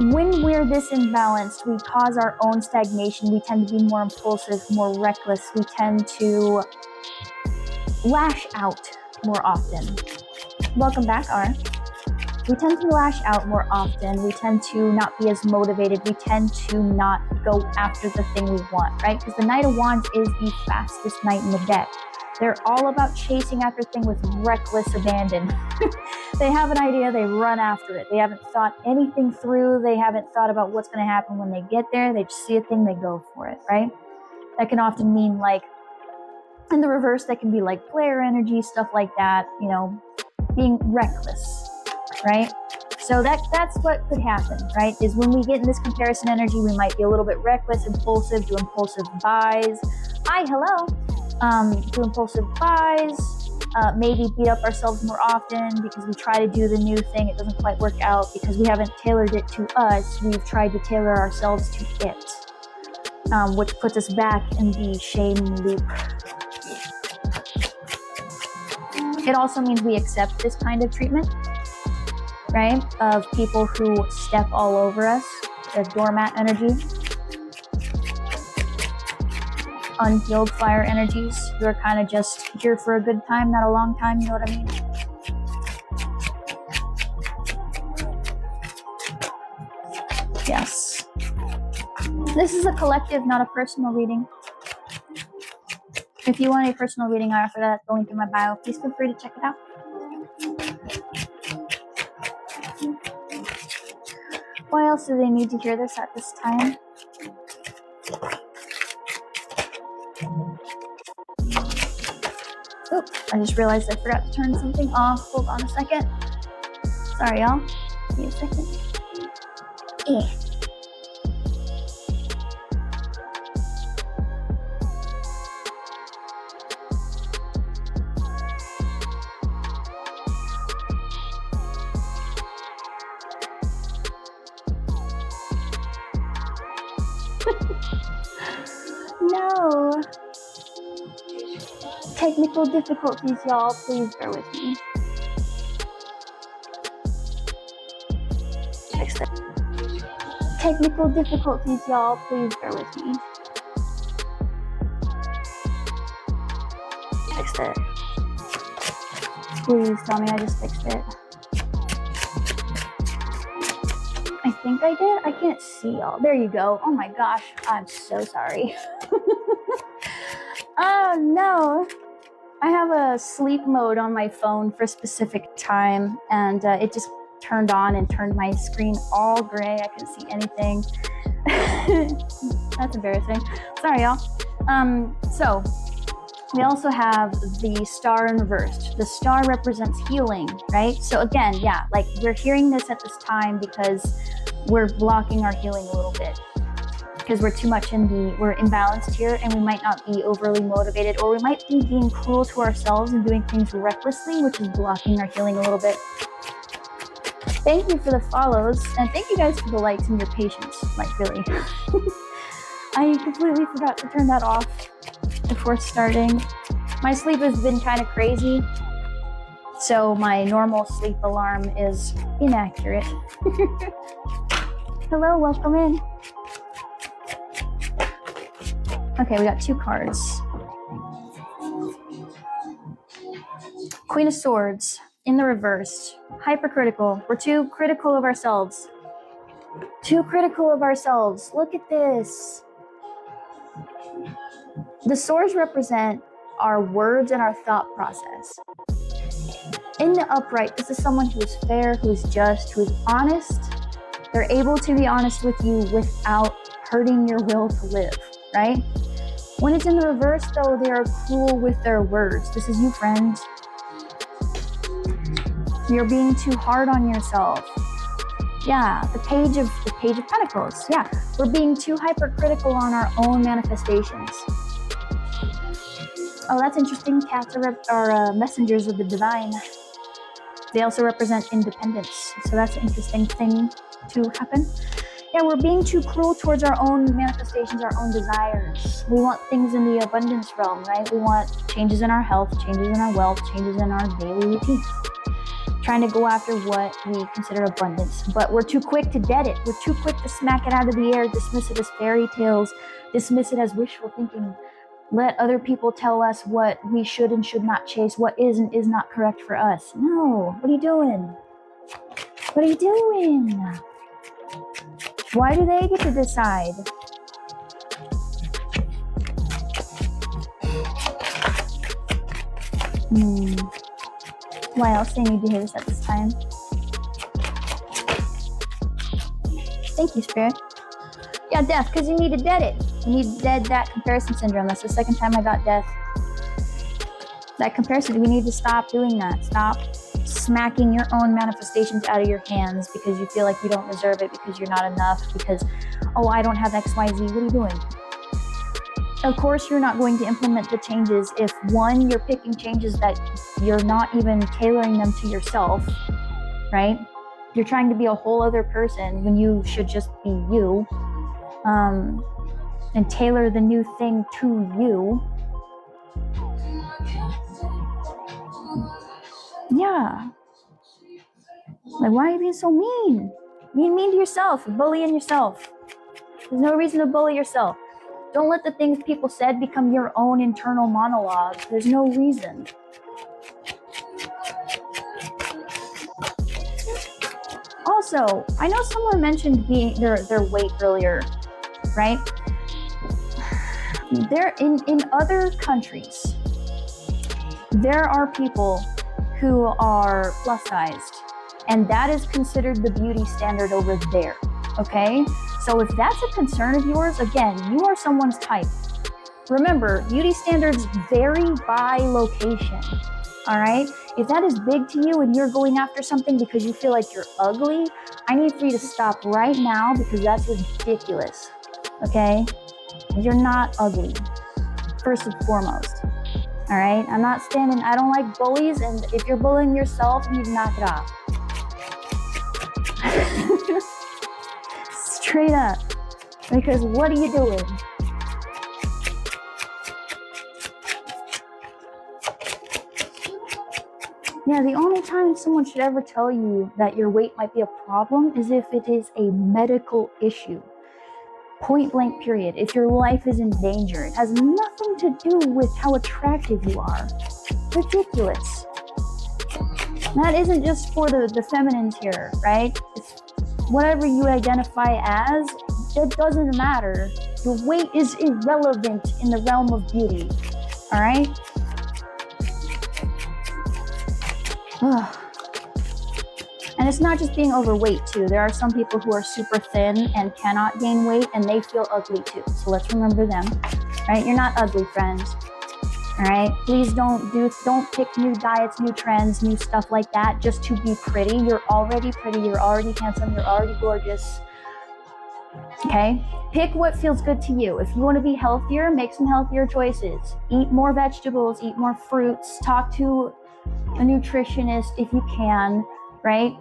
when we're this imbalanced, we cause our own stagnation. We tend to be more impulsive, more reckless. We tend to lash out more often. Welcome back, R. We tend to lash out more often. We tend to not be as motivated. We tend to not go after the thing we want, right? Because the Knight of Wands is the fastest knight in the deck. They're all about chasing after things with reckless abandon. They have an idea, they run after it. They haven't thought anything through. They haven't thought about what's going to happen when they get there. They just see a thing, they go for it, right? That can often mean like, in the reverse, that can be like player energy, stuff like that, you know, being reckless, right? So that's what could happen, right? Is when we get in this comparison energy, we might be a little bit reckless, impulsive, do impulsive buys. Hi, hello. Do impulsive buys, maybe beat up ourselves more often because we try to do the new thing. It doesn't quite work out because we haven't tailored it to us. We've tried to tailor ourselves to it, which puts us back in the shame loop. It also means we accept this kind of treatment, right? Of people who step all over us, the doormat energy. Unhealed fire energies who are kind of just here for a good time, not a long time, you know what I mean? Yes. This is a collective, not a personal reading. If you want a personal reading, I offer that. The link in my bio. Please feel free to check it out. Why else do they need to hear this at this time? Oops, I just realized I forgot to turn something off. Hold on a second. Sorry, y'all. Give me a second. No. Technical difficulties, y'all. Please bear with me. Fix it. Technical difficulties, y'all. Please bear with me. Fix it. Please tell me I just fixed it. I think I did. I can't see y'all. There you go. Oh my gosh. I'm so sorry. Oh no. I have a sleep mode on my phone for a specific time, and it just turned on and turned my screen all gray. I couldn't see anything. That's embarrassing. Sorry, y'all. So we also have the star in reversed. The star represents healing, right? So again, yeah, like we're hearing this at this time because we're blocking our healing a little bit. Because we're too much we're imbalanced here, and we might not be overly motivated, or we might be being cruel to ourselves and doing things recklessly, which is blocking our healing a little bit. Thank you for the follows, and thank you guys for the likes and your patience, like really. I completely forgot to turn that off before starting. My sleep has been kind of crazy, so my normal sleep alarm is inaccurate. Hello, welcome in. Okay, we got 2 cards. Queen of Swords in the reverse. Hypercritical. We're too critical of ourselves. Too critical of ourselves. Look at this. The swords represent our words and our thought process. In the upright, this is someone who is fair, who is just, who is honest. They're able to be honest with you without hurting your will to live, right? When it's in the reverse, though, they are cruel with their words. This is you, friends. You're being too hard on yourself. Yeah, the page of Pentacles. Yeah, we're being too hypercritical on our own manifestations. Oh, that's interesting. Cats are messengers of the divine. They also represent independence. So that's an interesting thing to happen. Yeah, we're being too cruel towards our own manifestations, our own desires. We want things in the abundance realm, right? We want changes in our health, changes in our wealth, changes in our daily routine. Trying to go after what we consider abundance. But we're too quick to dead it. We're too quick to smack it out of the air, dismiss it as fairy tales, dismiss it as wishful thinking. Let other people tell us what we should and should not chase, what is and is not correct for us. No, what are you doing? What are you doing? Why do they get to decide? Why else they need to hear this at this time? Thank you, Spirit. Yeah, death, because you need to dead it. You need to dead that comparison syndrome. That's the second time I got death. That comparison, we need to stop doing that. Stop smacking your own manifestations out of your hands because you feel like you don't deserve it, because you're not enough, because, oh, I don't have X, Y, Z. What are you doing? Of course, you're not going to implement the changes if, one, you're picking changes that you're not even tailoring them to yourself, right? You're trying to be a whole other person when you should just be you, and tailor the new thing to you. Yeah. Like, why are you being so mean? Mean to yourself, bullying yourself. There's no reason to bully yourself. Don't let the things people said become your own internal monologue. There's no reason. Also, I know someone mentioned their weight earlier, right? There in other countries, there are people who are plus sized, and that is considered the beauty standard over there. okay? So if that's a concern of yours, again, you are someone's type. Remember, beauty standards vary by location, all right? If that is big to you and you're going after something because you feel like you're ugly, I need for you to stop right now because that's ridiculous, okay? You're not ugly, first and foremost, all right? I don't like bullies, and if you're bullying yourself, you need to knock it off. Straight up, because what are you doing? Yeah, the only time someone should ever tell you that your weight might be a problem is if it is a medical issue. Point blank period. If your life is in danger, it has nothing to do with how attractive you are. Ridiculous. That isn't just for the feminines here, right? It's whatever you identify as, it doesn't matter. Your weight is irrelevant in the realm of beauty, all right? And it's not just being overweight too. There are some people who are super thin and cannot gain weight and they feel ugly too. So let's remember them, right? You're not ugly, friends. All right, please don't pick new diets, new trends, new stuff like that just to be pretty. You're already pretty, you're already handsome, you're already gorgeous. Okay, pick what feels good to you. If you want to be healthier, make some healthier choices. Eat more vegetables, eat more fruits, talk to a nutritionist if you can, right?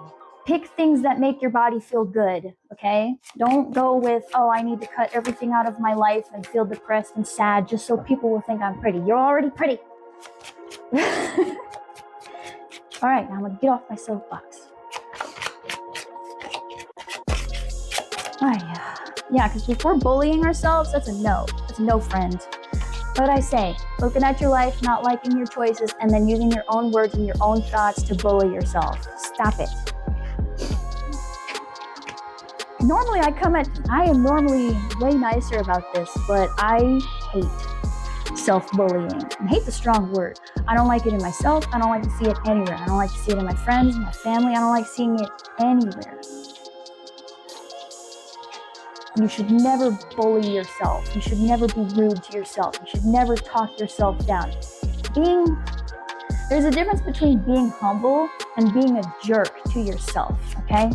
Pick things that make your body feel good, okay? Don't go with, oh, I need to cut everything out of my life and feel depressed and sad just so people will think I'm pretty. You're already pretty. All right, now I'm gonna get off my soapbox. Yeah, because if we're bullying ourselves, that's a no. That's a no, friend. What I say, looking at your life, not liking your choices, and then using your own words and your own thoughts to bully yourself. Stop it. Normally I am normally way nicer about this, but I hate self-bullying. I hate the strong word. I don't like it in myself. I don't like to see it anywhere. I don't like to see it in my friends, my family. I don't like seeing it anywhere. You should never bully yourself. You should never be rude to yourself. You should never talk yourself down. There's a difference between being humble and being a jerk to yourself, okay?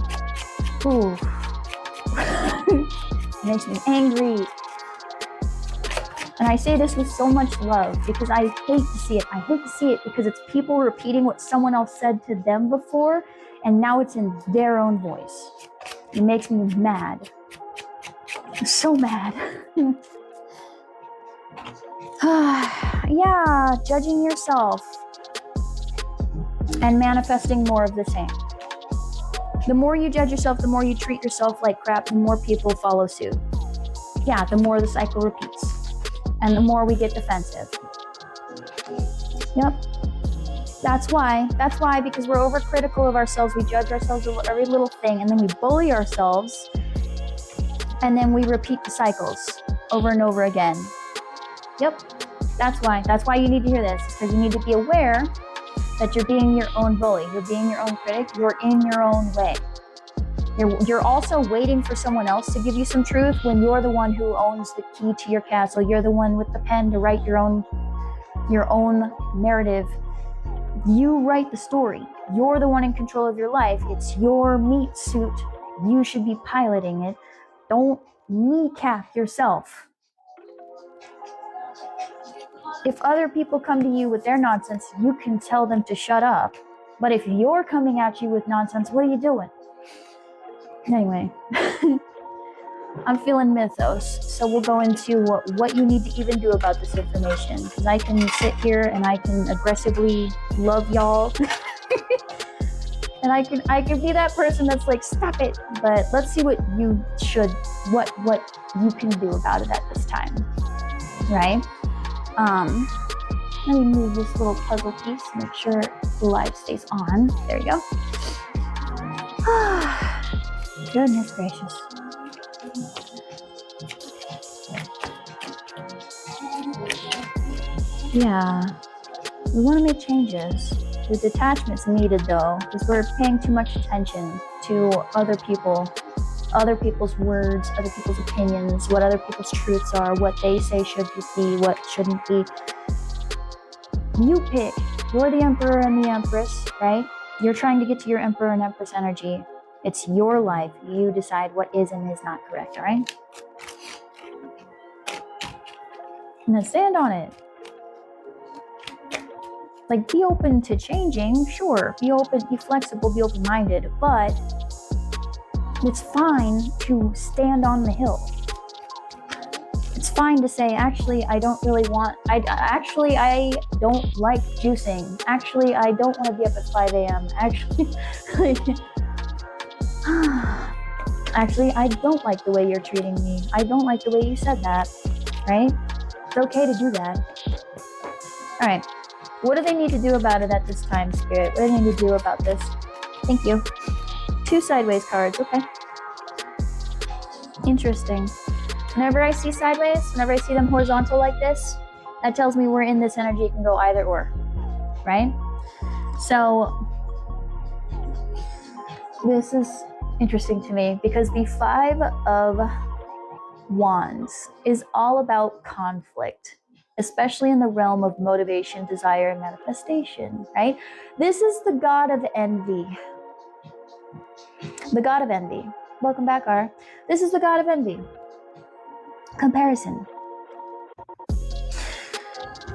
Ooh. It makes me angry. And I say this with so much love because I hate to see it. I hate to see it because it's people repeating what someone else said to them before, and now it's in their own voice. It makes me mad. I'm so mad. Yeah, judging yourself and manifesting more of the same. The more you judge yourself, the more you treat yourself like crap, the more people follow suit. Yeah, the more the cycle repeats. And the more we get defensive. Yep. That's why, because we're overcritical of ourselves, we judge ourselves over every little thing, and then we bully ourselves, and then we repeat the cycles over and over again. Yep, that's why you need to hear this, because you need to be aware that you're being your own bully, you're being your own critic, you're in your own way. You're also waiting for someone else to give you some truth when you're the one who owns the key to your castle. You're the one with the pen to write your own narrative. You write the story. You're the one in control of your life. It's your meat suit. You should be piloting it. Don't kneecap yourself. If other people come to you with their nonsense, you can tell them to shut up. But if you're coming at you with nonsense, what are you doing? Anyway, I'm feeling mythos, so we'll go into what you need to even do about this information, because I can sit here and I can aggressively love y'all, and I can be that person that's like, stop it, but let's see what you can do about it at this time, right? Let me move this little puzzle piece, make sure the live stays on. There you go. Goodness gracious. Yeah, we want to make changes. The detachment's needed though, because we're paying too much attention to other people other people's words, other people's opinions, what other people's truths are, what they say should be, what shouldn't be. You pick. You're the emperor and the empress, right? You're trying to get to your emperor and empress energy. It's your life. You decide what is and is not correct, all right? And then stand on it. Like, be open to changing, sure. Be open, be flexible, be open-minded, but it's fine to stand on the hill. It's fine to say, actually, I don't really want, I don't like juicing. Actually, I don't want to be up at 5 a.m. Actually, I don't like the way you're treating me. I don't like the way you said that, right? It's okay to do that. All right. What do they need to do about it at this time, Spirit? What do they need to do about this? Thank you. 2 sideways cards. Okay. Interesting. Whenever I see sideways, whenever I see them horizontal like this, that tells me we're in this energy. It can go either or, right? So this is interesting to me because the 5 of Wands is all about conflict, especially in the realm of motivation, desire, and manifestation, right? This is the god of envy. The god of envy. Welcome back, R. This is the god of envy. Comparison.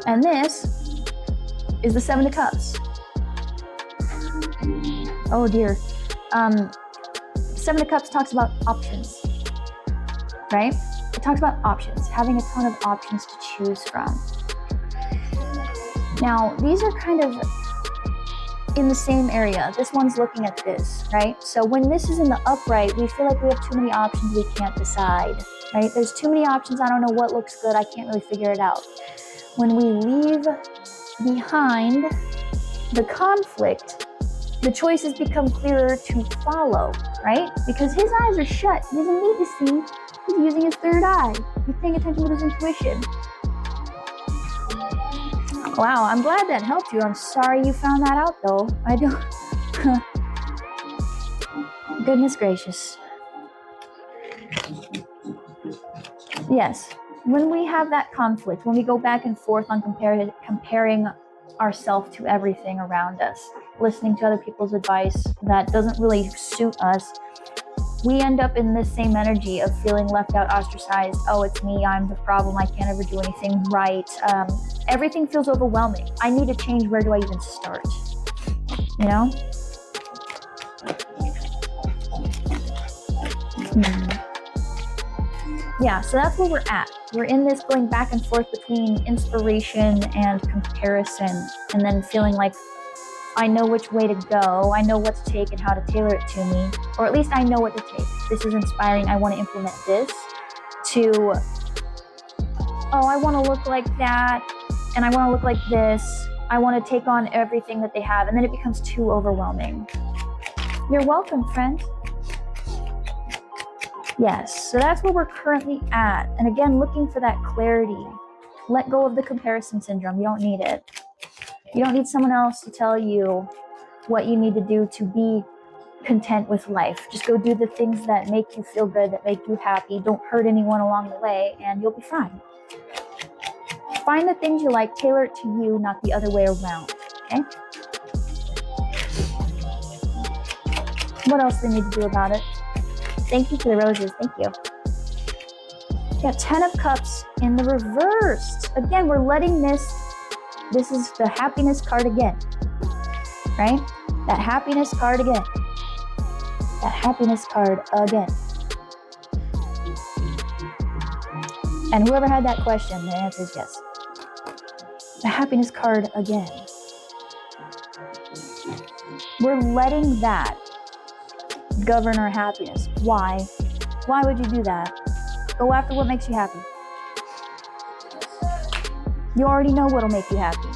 And this is the 7 of Cups. Oh dear. 7 of Cups talks about options, right? It talks about options, having a ton of options to choose from. Now, these are kind of in the same area. This one's looking at this, right? So when this is in the upright, we feel like we have too many options, we can't decide, right? There's too many options, I don't know what looks good, I can't really figure it out. When we leave behind the conflict, the choices become clearer to follow, right? Because his eyes are shut, he doesn't need to see, he's using his third eye. He's paying attention to his intuition. Wow, I'm glad that helped you. I'm sorry you found that out though. I don't, goodness gracious. Yes, when we have that conflict, when we go back and forth on comparing ourselves to everything around us, listening to other people's advice that doesn't really suit us, we end up in this same energy of feeling left out, ostracized. Oh, it's me, I'm the problem, I can't ever do anything right. Everything feels overwhelming. I need to change, where do I even start? You know? Yeah, so that's where we're at. We're in this going back and forth between inspiration and comparison, and then feeling like I know which way to go, I know what to take and how to tailor it to me, or at least I know what to take. This is inspiring, I want to implement this, to, oh, I want to look like that, and I want to look like this, I want to take on everything that they have, and then it becomes too overwhelming. You're welcome, friend. Yes, so that's where we're currently at. And again, looking for that clarity. Let go of the comparison syndrome. You don't need it. You don't need someone else to tell you what you need to do to be content with life. Just go do the things that make you feel good, that make you happy. Don't hurt anyone along the way, and you'll be fine. Find the things you like, tailor it to you, not the other way around, okay? What else do they need to do about it? Thank you for the roses. Thank you. Got 10 of Cups in the reverse. Again, we're letting this is the happiness card again, right? That happiness card again. That happiness card again. And whoever had that question, the answer is yes. The happiness card again. We're letting that govern our happiness. Why? Why would you do that? Go after what makes you happy. You already know what'll make you happy.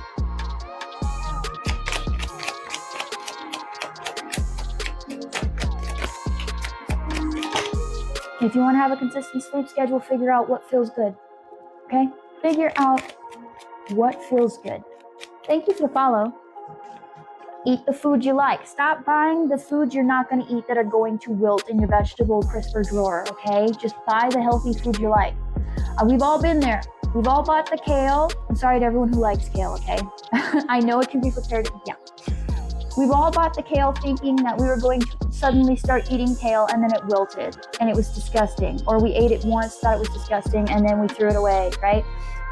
If you want to have a consistent sleep schedule, figure out what feels good. Okay? Figure out what feels good. Thank you for the follow. Eat the food you like. Stop buying the foods you're not going to eat that are going to wilt in your vegetable crisper drawer, okay? Just buy the healthy food you like. We've all been there. We've all bought the kale. I'm sorry to everyone who likes kale, okay? I know it can be prepared. Yeah. We've all bought the kale thinking that we were going to suddenly start eating kale and then it wilted and it was disgusting. Or we ate it once, thought it was disgusting, and then we threw it away, right?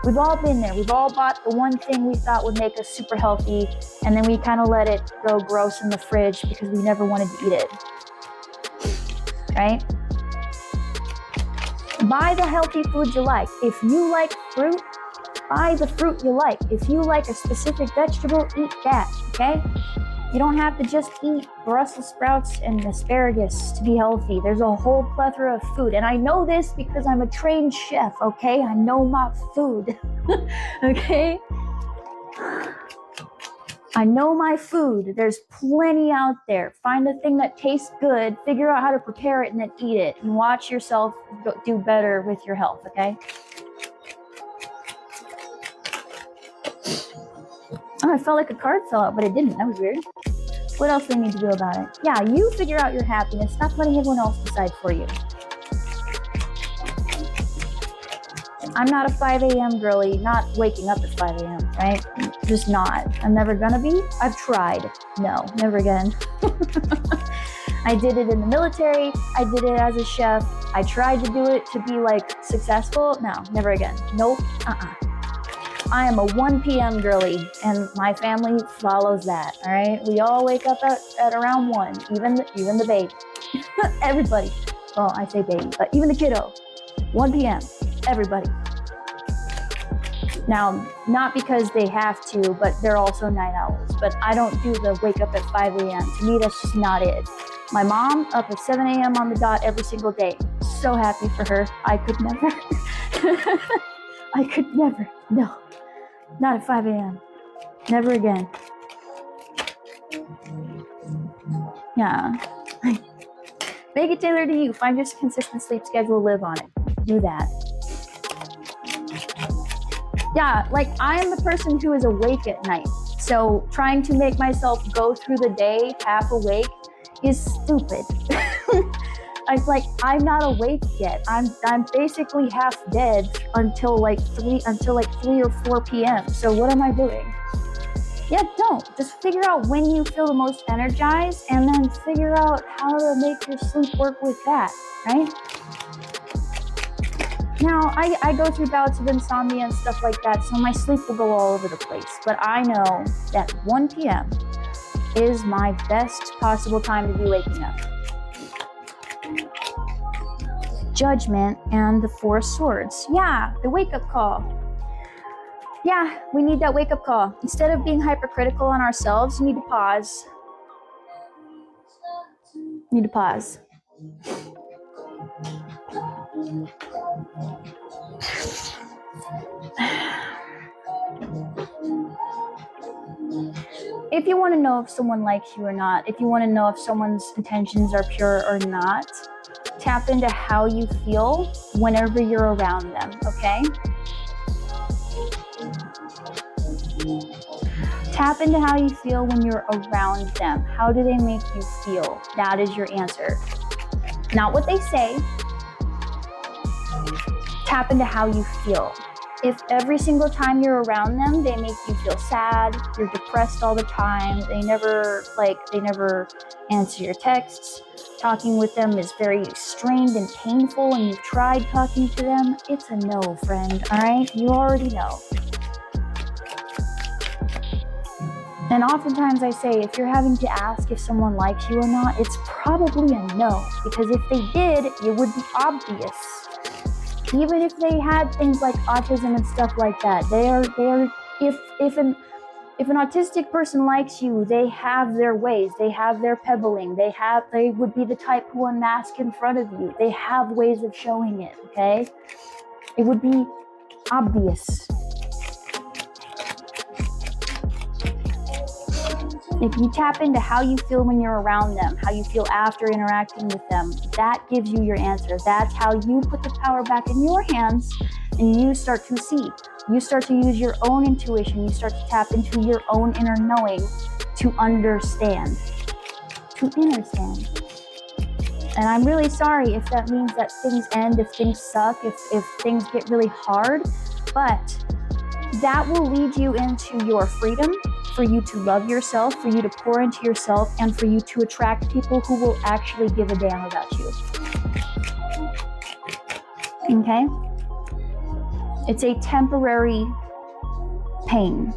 We've all been there. We've all bought the one thing we thought would make us super healthy, and then we kind of let it go gross in the fridge because we never wanted to eat it, right? Buy the healthy food you like. If you like fruit, buy the fruit you like. If you like a specific vegetable, eat that, okay? You don't have to just eat Brussels sprouts and asparagus to be healthy. There's a whole plethora of food. And I know this because I'm a trained chef, okay? I know my food, okay? I know my food. There's plenty out there. Find a thing that tastes good, figure out how to prepare it, and then eat it. And watch yourself do better with your health, okay? Oh, I felt like a card fell out, but it didn't. That was weird. What else do we need to do about it? Yeah, you figure out your happiness. Stop letting everyone else decide for you. I'm not a 5 a.m. girly, not waking up at 5 a.m., right? Just not. I'm never gonna be. I've tried. No, never again. I did it in the military. I did it as a chef. I tried to do it to be like successful. No, never again. Nope. I am a 1 p.m. girly, and my family follows that, all right? We all wake up at around 1, even the baby. Everybody. Well, I say baby, but even the kiddo. 1 p.m. Everybody. Now, not because they have to, but they're also night owls. But I don't do the wake up at 5 a.m. To me, that's just not it. My mom up at 7 a.m. on the dot every single day. So happy for her. I could never. I could never. No. Not at 5 a.m. Never again. Yeah. Make it tailored to you. Find your consistent sleep schedule, live on it. Do that. Yeah, like I am the person who is awake at night. So trying to make myself go through the day half awake is stupid. I'm not awake yet. I'm basically half dead until like 3 or 4 p.m. So what am I doing? Yeah, don't. Just figure out when you feel the most energized and then figure out how to make your sleep work with that, right? Now, I go through bouts of insomnia and stuff like that, so my sleep will go all over the place. But I know that 1 p.m. is my best possible time to be waking up. Judgment and the 4 swords. Yeah, the wake-up call. Yeah, we need that wake-up call. Instead of being hypercritical on ourselves, you need to pause. You need to pause. If you want to know if someone likes you or not, if you want to know if someone's intentions are pure or not, tap into how you feel whenever you're around them, okay? Tap into how you feel when you're around them. How do they make you feel? That is your answer. Not what they say. Tap into how you feel. If every single time you're around them, they make you feel sad, you're depressed all the time, they never answer your texts, talking with them is very strained and painful, and you've tried talking to them, it's a no, friend, all right? You already know. And oftentimes I say, if you're having to ask if someone likes you or not, it's probably a no, because if they did, it would be obvious. Even if they had things like autism and stuff like that, if an autistic person likes you, they have their ways, they have their pebbling, they would be the type who unmask in front of you. They have ways of showing it, okay? It would be obvious. If you tap into how you feel when you're around them, how you feel after interacting with them, that gives you your answer. That's how you put the power back in your hands And you start to see. You start to use your own intuition. You start to tap into your own inner knowing to understand. To understand. And I'm really sorry if that means that things end, if things suck, if things get really hard. But that will lead you into your freedom, for you to love yourself, for you to pour into yourself, and for you to attract people who will actually give a damn about you. Okay? It's a temporary pain.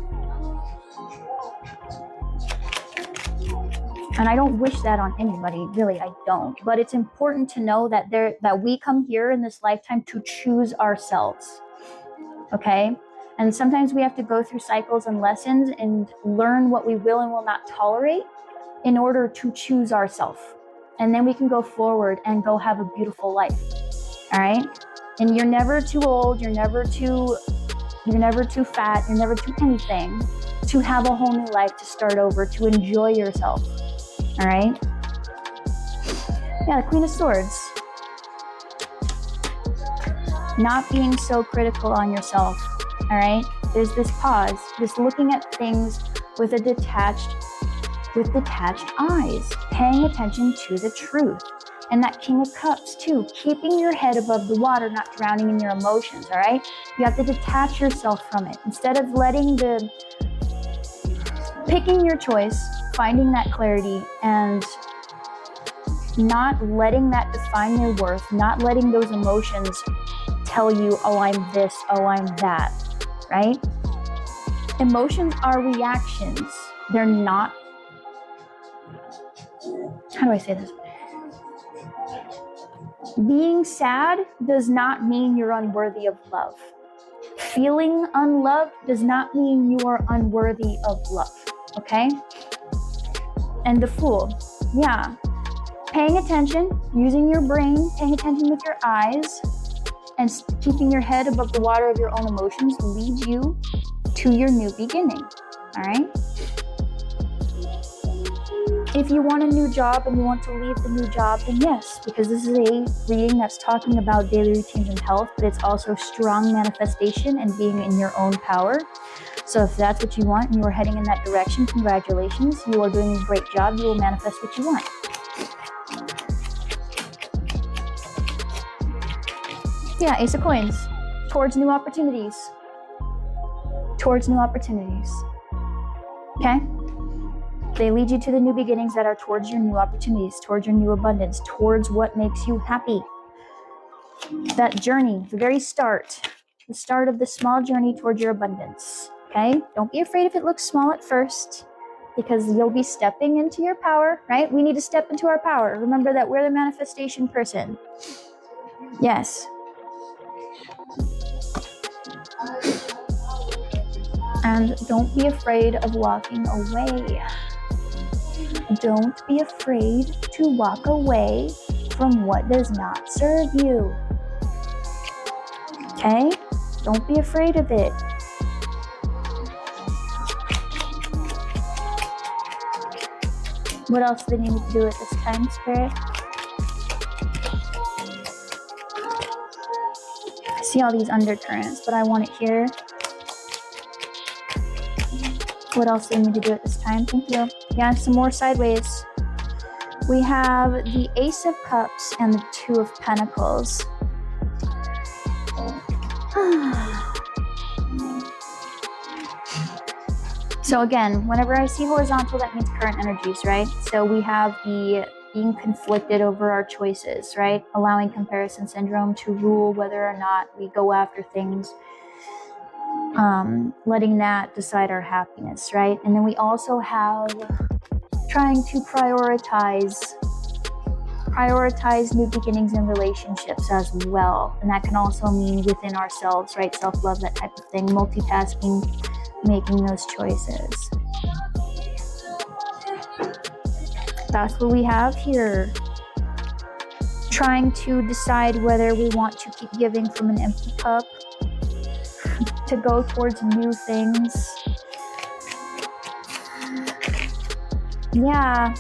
And I don't wish that on anybody, really, I don't. But it's important to know that we come here in this lifetime to choose ourselves. Okay? And sometimes we have to go through cycles and lessons and learn what we will and will not tolerate in order to choose ourselves. And then we can go forward and go have a beautiful life. All right? And you're never too old, you're never too fat, you're never too anything to have a whole new life, to start over, to enjoy yourself. All right? Yeah, the Queen of Swords. Not being so critical on yourself. All right? There's this pause, this looking at things with detached eyes, paying attention to the truth. And that King of Cups too, keeping your head above the water, not drowning in your emotions, all right? You have to detach yourself from it. Instead of picking your choice, finding that clarity, and not letting that define your worth, not letting those emotions tell you, oh, I'm this, oh, I'm that, right? Emotions are reactions. They're not, how do I say this? Being sad does not mean you're unworthy of love. Feeling unloved does not mean you are unworthy of love, okay? And the Fool, yeah. Paying attention, using your brain, paying attention with your eyes, and keeping your head above the water of your own emotions leads you to your new beginning, all right? If you want a new job and you want to leave the new job, then yes, because this is a reading that's talking about daily routines and health, but it's also strong manifestation and being in your own power. So if that's what you want and you are heading in that direction, congratulations. You are doing a great job. You will manifest what you want. Yeah, Ace of Coins. Towards new opportunities. Towards new opportunities. Okay? They lead you to the new beginnings that are towards your new opportunities, towards your new abundance, towards what makes you happy. That journey, the very start, the start of the small journey towards your abundance. Okay? Don't be afraid if it looks small at first, because you'll be stepping into your power, right? We need to step into our power. Remember that we're the manifestation person. Yes. And don't be afraid of walking away. Don't be afraid to walk away from what does not serve you. Okay? Don't be afraid of it. What else do they need to do at this time, Spirit? I see all these undercurrents, but I want it here. What else do they need to do at this time? Thank you. Yeah, some more sideways. We have the Ace of Cups and the Two of Pentacles. So again, whenever I see horizontal, that means current energies, right? So we have the being conflicted over our choices, right? Allowing comparison syndrome to rule whether or not we go after things. Letting that decide our happiness, right? And then we also have trying to prioritize new beginnings in relationships as well. And that can also mean within ourselves, right? Self-love, that type of thing. Multitasking, making those choices. That's what we have here. Trying to decide whether we want to keep giving from an empty cup, to go towards new things. Yeah,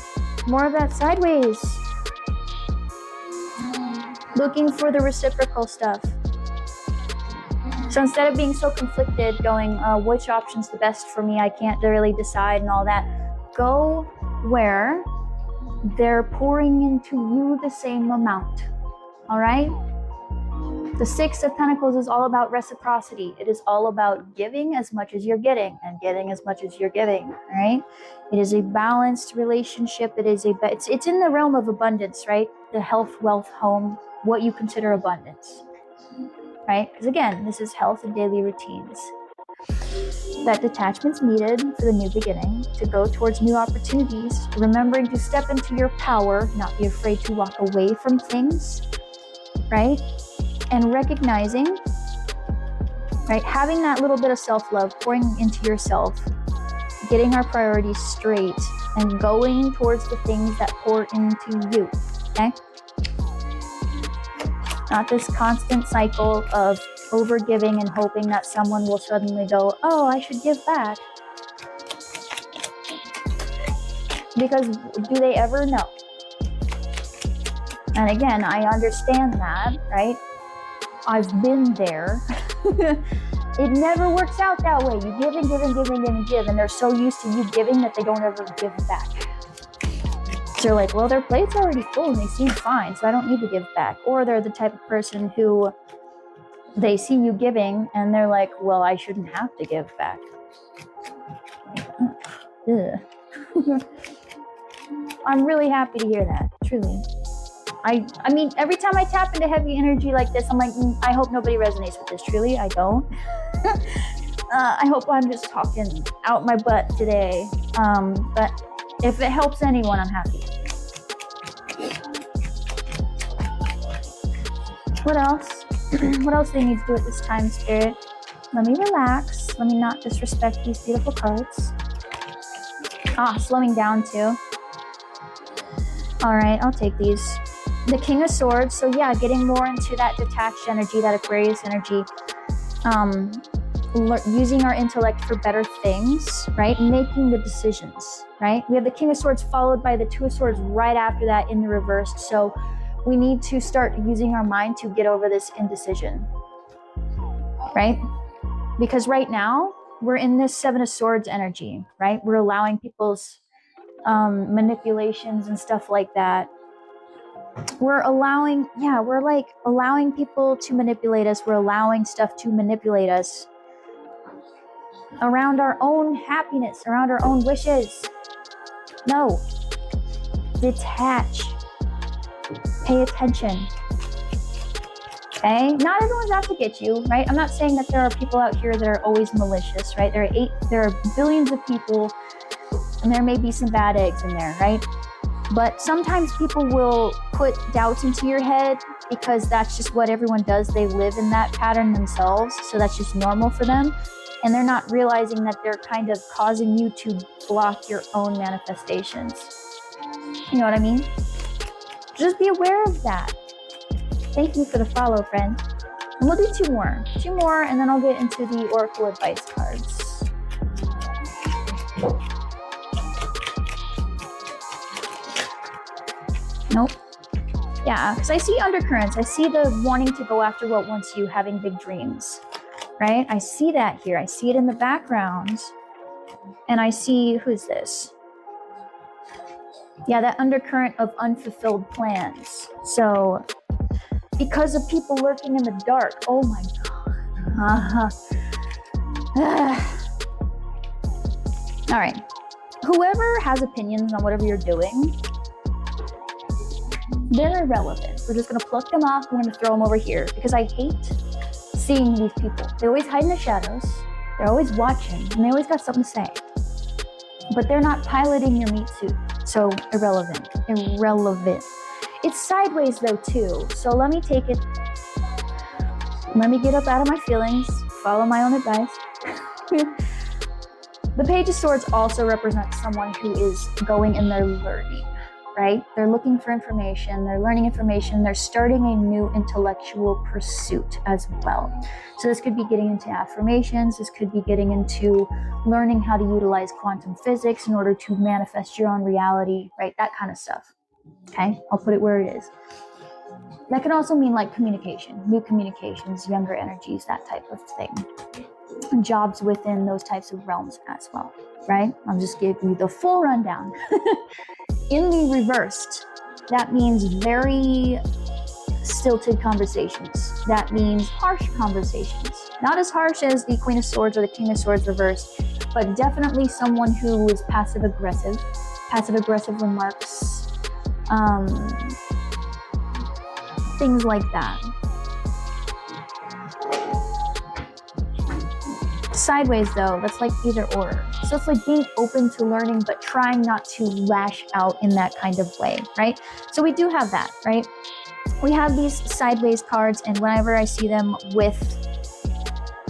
more of that sideways. Looking for the reciprocal stuff. So instead of being so conflicted, going, which option's the best for me, I can't really decide and all that, go where they're pouring into you the same amount. All right? The Six of Pentacles is all about reciprocity. It is all about giving as much as you're getting and getting as much as you're giving. All right? It is a balanced relationship. It's in the realm of abundance, right? The health, wealth, home, what you consider abundance. Right? Because again, this is health and daily routines. That detachment's needed for the new beginning, to go towards new opportunities, remembering to step into your power, not be afraid to walk away from things, right? And recognizing, right, having that little bit of self-love, pouring into yourself, getting our priorities straight, and going towards the things that pour into you, okay? Not this constant cycle of overgiving and hoping that someone will suddenly go, oh, I should give back. Because do they ever know? And again, I understand that, right? I've been there. It never works out that way. You give and give and give and give and give, and they're so used to you giving that they don't ever give back. So they're like, well, their plate's already full and they seem fine, so I don't need to give back. Or they're the type of person who they see you giving and they're like, well, I shouldn't have to give back. I'm really happy to hear that, truly. I mean, every time I tap into heavy energy like this, I'm like, I hope nobody resonates with this. Truly, I don't. I hope I'm just talking out my butt today. But if it helps anyone, I'm happy. What else? What else do I need to do at this time, Spirit? Let me relax. Let me not disrespect these beautiful cards. Slowing down too. All right, I'll take these. The King of Swords. So yeah, getting more into that detached energy, that Aquarius energy. Using our intellect for better things, right? Making the decisions, right? We have the King of Swords followed by the Two of Swords right after that in the reverse. So we need to start using our mind to get over this indecision, right? Because right now we're in this Seven of Swords energy, right? We're allowing people's manipulations and stuff like that. We're allowing people to manipulate us. We're allowing stuff to manipulate us around our own happiness, around our own wishes. No. Detach. Pay attention. Okay? Not everyone's out to get you, right? I'm not saying that there are people out here that are always malicious, right? There are billions of people, and there may be some bad eggs in there, right? But sometimes people will put doubts into your head because that's just what everyone does. They live in that pattern themselves, so that's just normal for them. And they're not realizing that they're kind of causing you to block your own manifestations. You know what I mean? Just be aware of that. Thank you for the follow, friend. And we'll do two more, and then I'll get into the Oracle advice cards. Nope. Yeah, because I see undercurrents. I see the wanting to go after what wants you, having big dreams, right? I see that here. I see it in the background. And I see, who's this? Yeah, that undercurrent of unfulfilled plans. So, because of people lurking in the dark. Oh my God. All right. Whoever has opinions on whatever you're doing, they're irrelevant. We're just going to pluck them off. We're going to throw them over here because I hate seeing these people. They always hide in the shadows. They're always watching and they always got something to say. But they're not piloting your meat suit. So irrelevant. It's sideways though too. So let me take it. Let me get up out of my feelings. Follow my own advice. The Page of Swords also represents someone who is going and they're learning. Right? They're looking for information, they're learning information, they're starting a new intellectual pursuit as well. So this could be getting into affirmations, this could be getting into learning how to utilize quantum physics in order to manifest your own reality, right? That kind of stuff. Okay? I'll put it where it is. That can also mean like communication, new communications, younger energies, that type of thing. Jobs within those types of realms as well, right? I'm just giving you the full rundown. In the reversed, that means very stilted conversations. That means harsh conversations. Not as harsh as the Queen of Swords or the King of Swords reversed, but definitely someone who is passive aggressive remarks, things like that. Sideways though, that's like either or. So it's like being open to learning, but trying not to lash out in that kind of way, right? So we do have that, right? We have these sideways cards, and whenever I see them with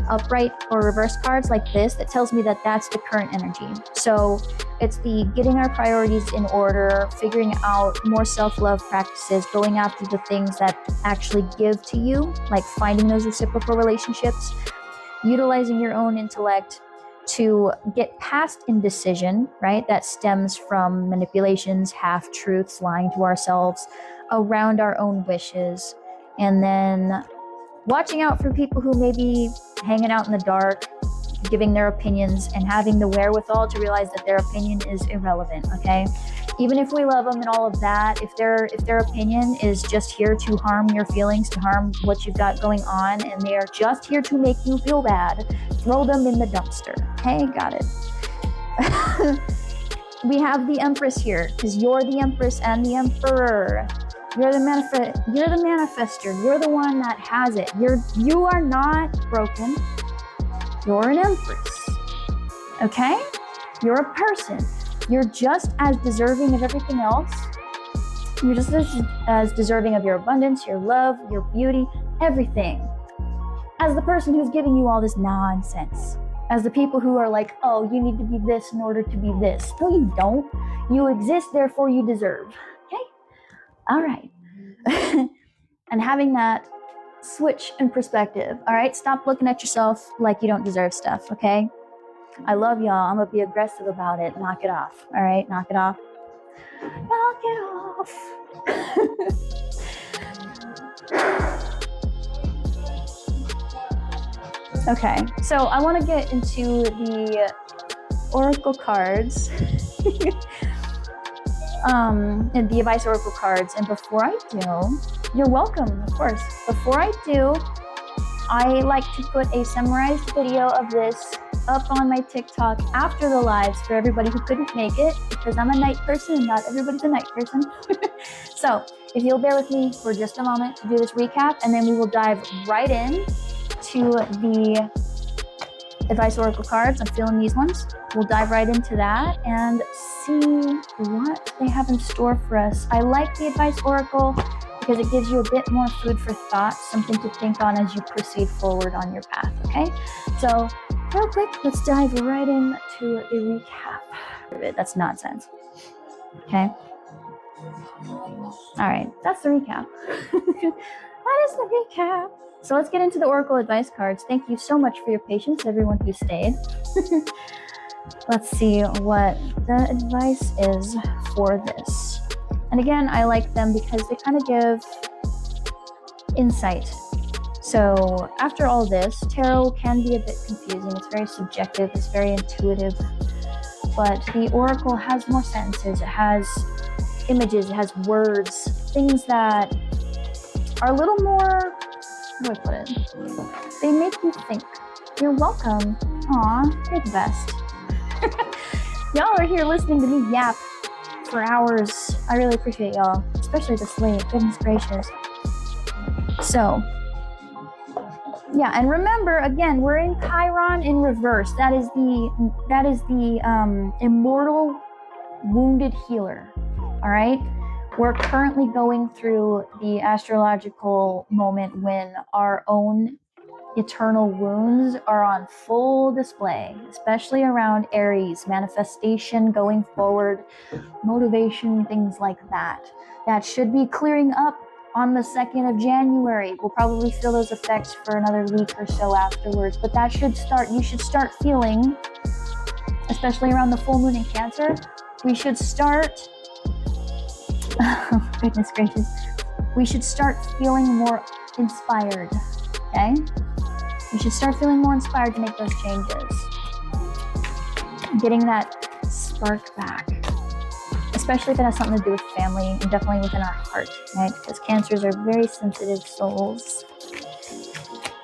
upright or reverse cards like this, that tells me that that's the current energy. So it's the getting our priorities in order, figuring out more self-love practices, going after the things that actually give to you, like finding those reciprocal relationships, utilizing your own intellect to get past indecision, right? That stems from manipulations, half-truths, lying to ourselves around our own wishes, and then watching out for people who may be hanging out in the dark, giving their opinions, and having the wherewithal to realize that their opinion is irrelevant, okay? Even if we love them and all of that, if their opinion is just here to harm your feelings, to harm what you've got going on, and they are just here to make you feel bad, throw them in the dumpster. Okay, got it. We have the Empress here, because you're the Empress and the Emperor. You're the manifester. You're the one that has it. You are not broken. You're an Empress. Okay? You're a person. You're just as deserving of everything else. You're just as deserving of your abundance, your love, your beauty, everything, as the person who's giving you all this nonsense. As the people who are like, oh, you need to be this in order to be this. No, you don't. You exist, therefore you deserve. Okay? All right. And having that switch in perspective. All right? Stop looking at yourself like you don't deserve stuff, okay? I love y'all. I'm going to be aggressive about it. Knock it off. All right? Knock it off. Knock it off. Okay. So I want to get into the Oracle cards. And the advice Oracle cards. And before I do, you're welcome, of course. Before I do, I like to put a summarized video of this up on my TikTok after the lives for everybody who couldn't make it, because I'm a night person and not everybody's a night person. So if you'll bear with me for just a moment to do this recap, and then we will dive right in to the advice Oracle cards. I'm feeling these ones. We'll dive right into that and see what they have in store for us. I like the advice Oracle because it gives you a bit more food for thought, something to think on as you proceed forward on your path, okay? So real quick, let's dive right into the recap. That's nonsense, okay? All right, that's the recap. That is the recap. So let's get into the Oracle advice cards. Thank you so much for your patience, everyone who stayed. Let's see what the advice is for this. And again, I like them because they kind of give insight. So after all this, tarot can be a bit confusing. It's very subjective, it's very intuitive, but the Oracle has more sentences. It has images, it has words, things that are a little more, how do I put it? They make you think. You're welcome. Aw, you're the best. Y'all are here listening to me yap for hours. I really appreciate y'all, especially this late. Goodness gracious. So, yeah, and remember, again, we're in Chiron in reverse. That is the immortal wounded healer. All right? We're currently going through the astrological moment when our own eternal wounds are on full display, especially around Aries, manifestation, going forward, motivation, things like that. That should be clearing up on the 2nd of January. We'll probably feel those effects for another week or so afterwards, but that should start, you should start feeling, especially around the full moon in Cancer, we should start, oh, goodness gracious, we should start feeling more inspired, okay? We should start feeling more inspired to make those changes. Getting that spark back, especially if it has something to do with family and definitely within our heart, right? Because Cancers are very sensitive souls.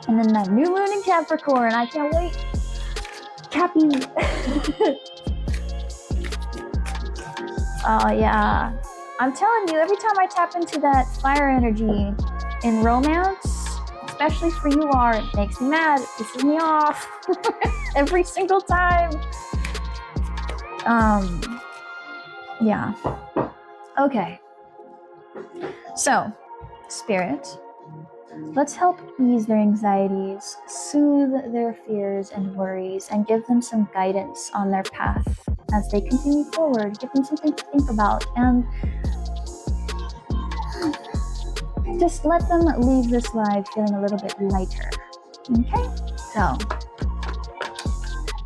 And then that new moon in Capricorn, I can't wait. Cappy. Oh yeah. I'm telling you, every time I tap into that fire energy in romance, especially for you, it makes me mad. It pisses me off every single time. Yeah. Okay. So, Spirit, let's help ease their anxieties, soothe their fears and worries, and give them some guidance on their path as they continue forward. Give them something to think about, and just let them leave this life feeling a little bit lighter. Okay? So,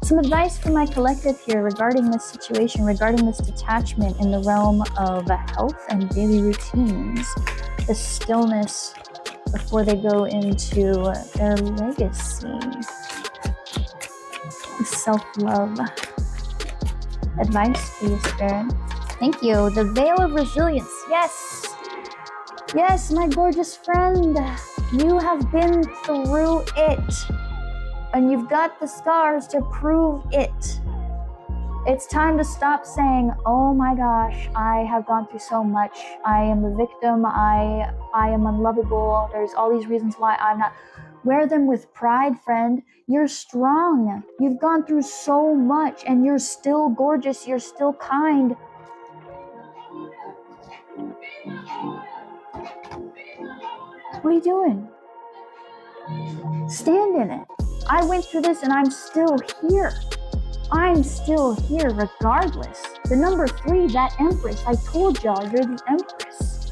some advice from my collective here regarding this situation, regarding this detachment in the realm of health and daily routines, the stillness before they go into their legacy, self-love. Advice for you, Spirit. Thank you. The veil of resilience. Yes. Yes, my gorgeous friend. You have been through it. And you've got the scars to prove it. It's time to stop saying, oh my gosh, I have gone through so much. I am a victim. I am unlovable. There's all these reasons why I'm not. Wear them with pride, friend. You're strong. You've gone through so much and you're still gorgeous. You're still kind. What are you doing? Stand in it. I went through this and I'm still here. I'm still here regardless. The number 3, that Empress. I told y'all, you're the Empress.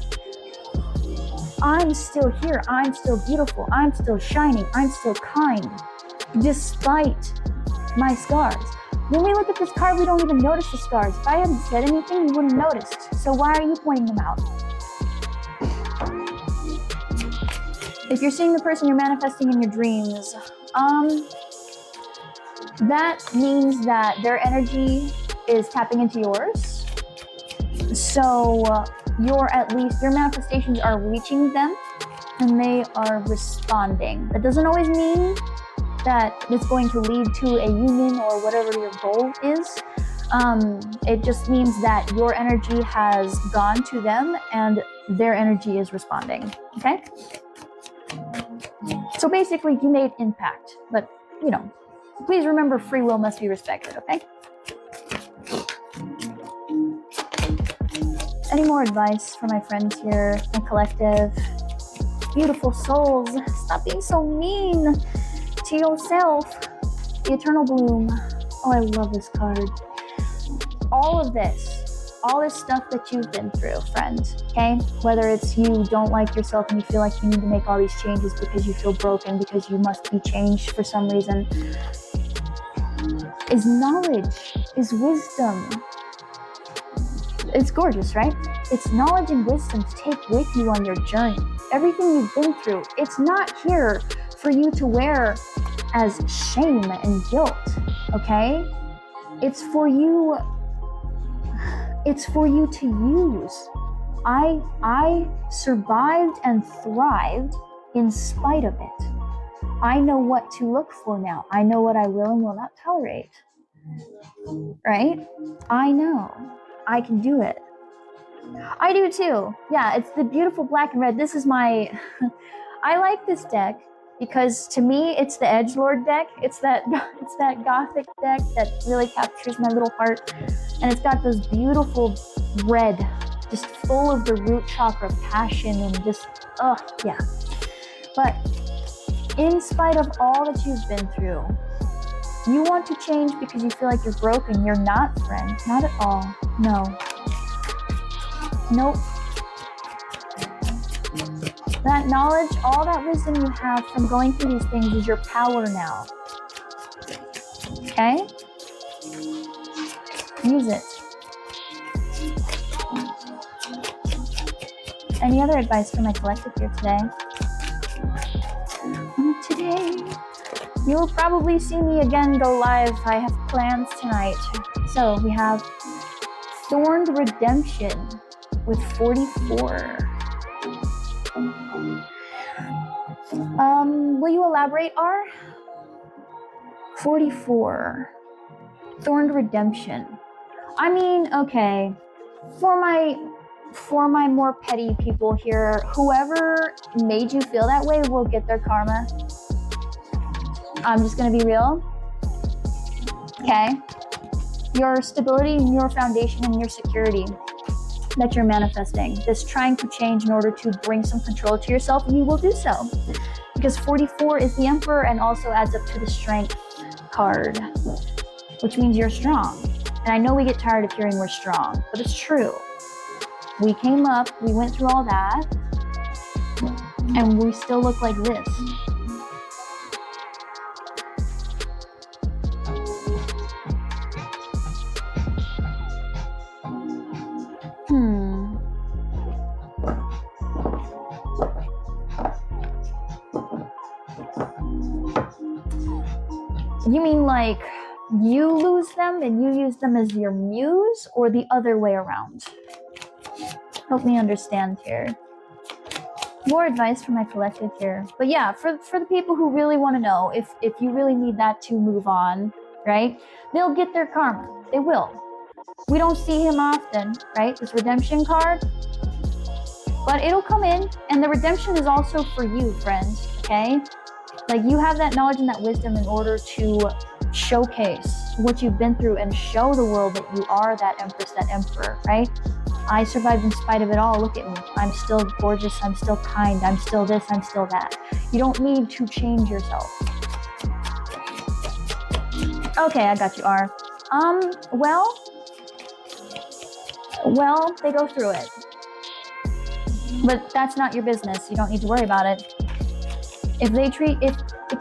I'm still here. I'm still beautiful. I'm still shining. I'm still kind. Despite my scars. When we look at this card, we don't even notice the scars. If I hadn't said anything, you wouldn't have noticed. So why are you pointing them out? If you're seeing the person you're manifesting in your dreams, that means that their energy is tapping into yours. So your manifestations are reaching them and they are responding. That doesn't always mean that it's going to lead to a union or whatever your goal is. It just means that your energy has gone to them and their energy is responding. Okay? So basically, you made impact, but please remember free will must be respected, okay? Any more advice for my friends here, my collective? Beautiful souls, stop being so mean to yourself. The Eternal Bloom. Oh, I love this card. All this stuff that you've been through, friend, okay? Whether it's you don't like yourself and you feel like you need to make all these changes because you feel broken, because you must be changed for some reason, is knowledge, is wisdom. It's gorgeous, right? It's knowledge and wisdom to take with you on your journey. Everything you've been through, it's not here for you to wear as shame and guilt, okay? It's for you to use. I survived and thrived in spite of it. I know what to look for now. I know what I will and will not tolerate. Right? I know. I can do it. I do too. Yeah, it's the beautiful black and red. This is my... I like this deck because to me, it's the Edgelord deck. It's that gothic deck that really captures my little heart. And it's got those beautiful red, just full of the root chakra passion and just, yeah. But in spite of all that you've been through, you want to change because you feel like you're broken. You're not, friend. Not at all. No. Nope. That knowledge, all that wisdom you have from going through these things is your power now. Okay? Use it. Any other advice for my collective here today? Today, you will probably see me again go live. I have plans tonight. So we have Thorned Redemption with 44. Will you elaborate, R? 44. Thorned Redemption. I mean, okay. For my more petty people here, whoever made you feel that way will get their karma. I'm just gonna be real. Okay? Your stability and your foundation and your security that you're manifesting, this trying to change in order to bring some control to yourself, you will do so. Because 44 is the Emperor and also adds up to the Strength card, which means you're strong. And I know we get tired of hearing we're strong, but it's true. We came up, we went through all that, and we still look like this. You mean like you lose them and you use them as your muse, or the other way around? Help me understand here. More advice for my collective here. But yeah, for the people who really want to know, if you really need that to move on, right? They'll get their karma. They will. We don't see him often, right? This redemption card. But it'll come in, and the redemption is also for you, friends, okay? Like, you have that knowledge and that wisdom in order to showcase what you've been through and show the world that you are that Empress, that Emperor, right? I survived in spite of it all. Look at me. I'm still gorgeous. I'm still kind. I'm still this. I'm still that. You don't need to change yourself. Okay, I got you, R. Well, they go through it. But that's not your business. You don't need to worry about it. If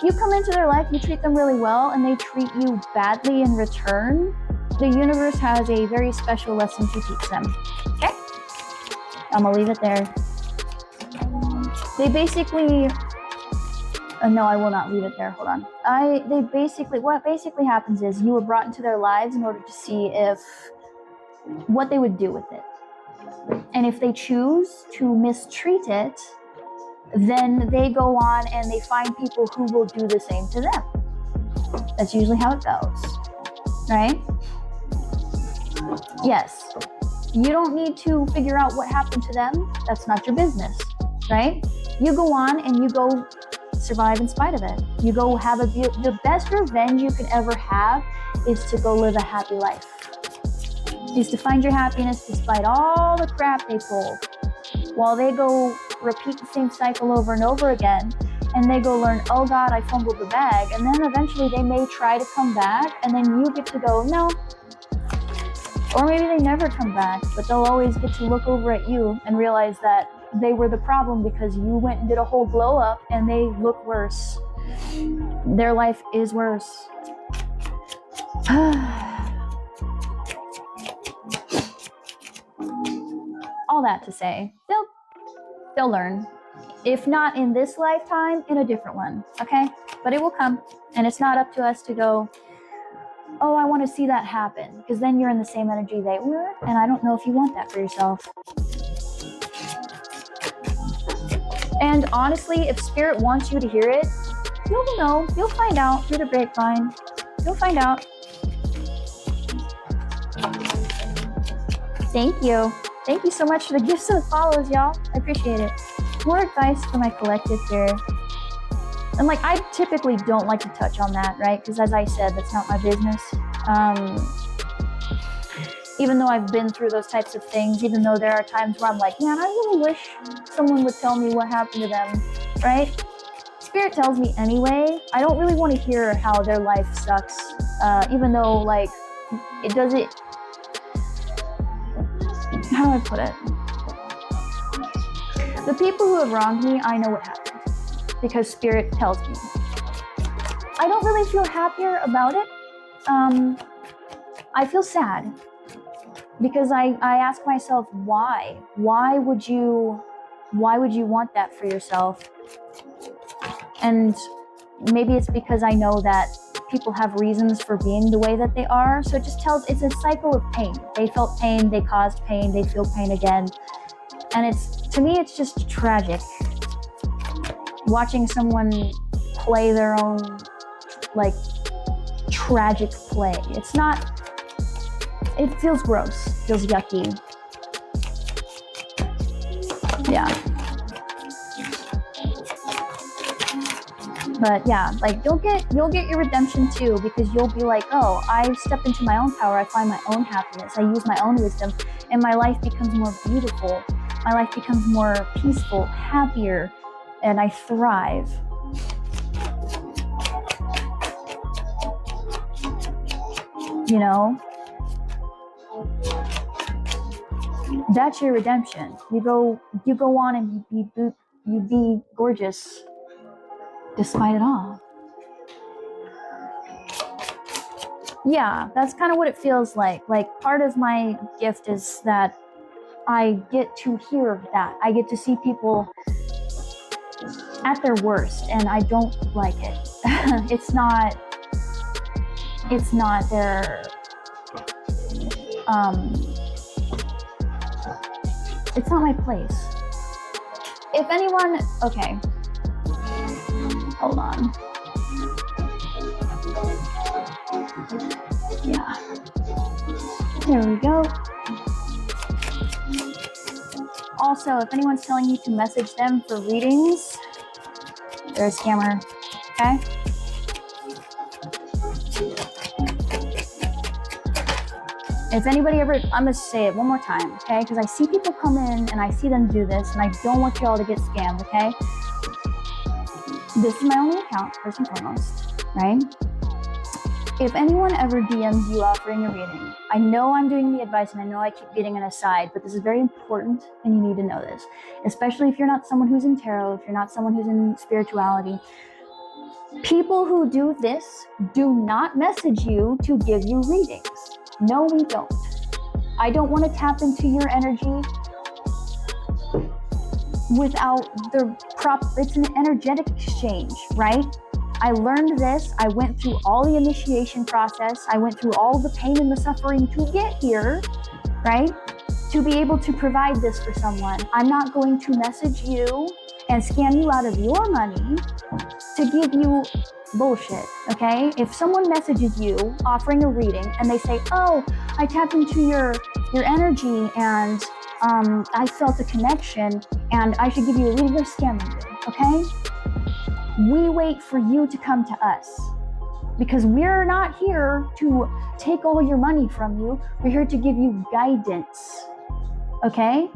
you come into their life, you treat them really well, and they treat you badly in return, the universe has a very special lesson to teach them. Okay? I'm gonna leave it there. They basically, no, I will not leave it there. Hold on. What basically happens is you were brought into their lives in order to see what they would do with it. And if they choose to mistreat it, then they go on and they find people who will do the same to them. That's usually how it goes, right? Yes. You don't need to figure out what happened to them. That's not your business, right? You go on and you go survive in spite of it. You go have the best revenge you can ever have is to go live a happy life. Is to find your happiness despite all the crap they pulled, while they go repeat the same cycle over and over again, and they go learn, oh God, I fumbled the bag, and then eventually they may try to come back, and then you get to go, no. Or maybe they never come back, but they'll always get to look over at you and realize that they were the problem because you went and did a whole glow up and they look worse. Their life is worse. All that to say, they'll learn. If not in this lifetime, in a different one, okay? But it will come, and it's not up to us to go, oh, I want to see that happen, because then you're in the same energy they were, and I don't know if you want that for yourself. And honestly, if Spirit wants you to hear it, you'll know, you'll find out through the grapevine. You'll find out. Thank you. Thank you so much for the gifts and the follows, y'all. I appreciate it. More advice for my collective here. And like, I typically don't like to touch on that, right? Because as I said, that's not my business. Even though I've been through those types of things, even though there are times where I'm like, man, I really wish someone would tell me what happened to them, right? Spirit tells me anyway. I don't really want to hear how their life sucks, even though, like, it doesn't... How do I put it? The people who have wronged me, I know what happened because Spirit tells me. I don't really feel happier about it. I feel sad because I ask myself, why? Why would you why would you want that for yourself? And maybe it's because I know that people have reasons for being the way that they are. So it just tells, it's a cycle of pain. They felt pain, they caused pain, they feel pain again. And it's, to me, it's just tragic. Watching someone play their own, like, tragic play. It's not, it feels gross, feels yucky. Yeah. But yeah, like you'll get your redemption too, because you'll be like, oh, I step into my own power, I find my own happiness, I use my own wisdom, and my life becomes more beautiful. My life becomes more peaceful, happier, and I thrive. You know? That's your redemption. You go on and you be gorgeous despite it all. Yeah, that's kind of what it feels like. Like, part of my gift is that I get to hear that. I get to see people at their worst, and I don't like it. It's not their, it's not my place. If anyone, okay, hold on. Yeah, there we go. Also, if anyone's telling you to message them for readings, they're a scammer, okay? If anybody ever, I'm gonna say it one more time, okay? Because I see people come in and I see them do this, and I don't want y'all to get scammed, okay? This is my only account, first and foremost, right? If anyone ever DMs you offering a reading, I know I'm doing the advice and I know I keep getting an aside, but this is very important and you need to know this, especially if you're not someone who's in tarot, if you're not someone who's in spirituality. People who do this do not message you to give you readings. No, we don't. I don't want to tap into your energy without it's an energetic exchange, right? I learned this. I went through all the initiation process. I went through all the pain and the suffering to get here, right? To be able to provide this for someone. I'm not going to message you and scam you out of your money to give you bullshit, okay? If someone messages you offering a reading and they say, oh, I tapped into your energy and I felt a connection and I should give you a reading, they're scamming you, okay? We wait for you to come to us because we're not here to take all your money from you. We're here to give you guidance, okay?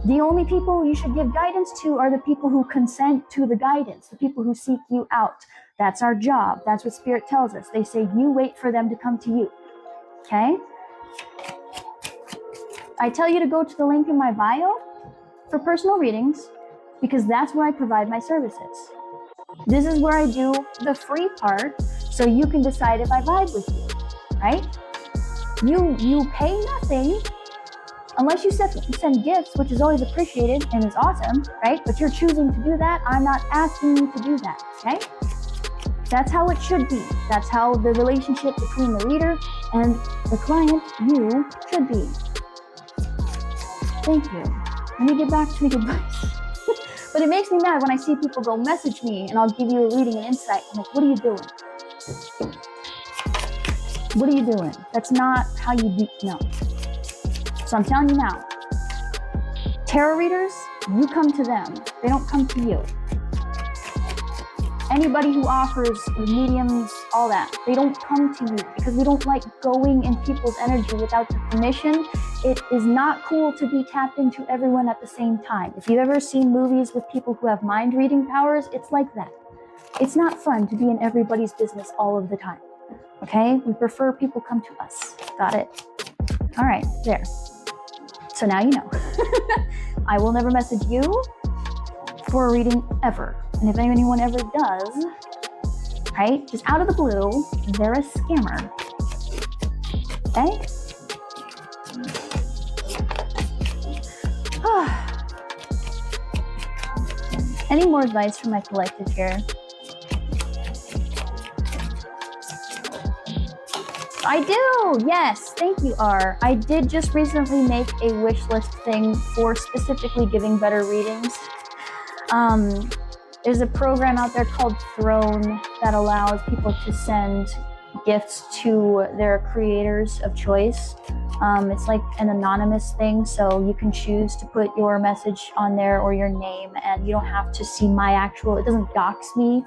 The only people you should give guidance to are the people who consent to the guidance, the people who seek you out. That's our job. That's what Spirit tells us. They say you wait for them to come to you, okay? I tell you to go to the link in my bio for personal readings because that's where I provide my services. This is where I do the free part so you can decide if I vibe with you, right? You pay nothing unless you send gifts, which is always appreciated and is awesome, right? But you're choosing to do that. I'm not asking you to do that, okay? That's how it should be. That's how the relationship between the reader and the client, you, should be. Thank you. Let me get back to the advice. But it makes me mad when I see people go message me and I'll give you a reading and insight. I'm like, what are you doing? What are you doing? That's not how you do, no. So I'm telling you now, tarot readers, you come to them. They don't come to you. Anybody who offers mediums, all that, they don't come to you because we don't like going in people's energy without their permission. It is not cool to be tapped into everyone at the same time. If you've ever seen movies with people who have mind reading powers, it's like that. It's not fun to be in everybody's business all of the time. Okay? We prefer people come to us. Got it? All right, there. So now you know. I will never message you for a reading ever. And if anyone ever does, right, just out of the blue, they're a scammer. Okay? Any more advice from my collective here? I do, yes, thank you, R. I did just recently make a wish list thing for specifically giving better readings. There's a program out there called Throne that allows people to send gifts to their creators of choice. It's like an anonymous thing, so you can choose to put your message on there or your name, and you don't have to see my actual, it doesn't dox me,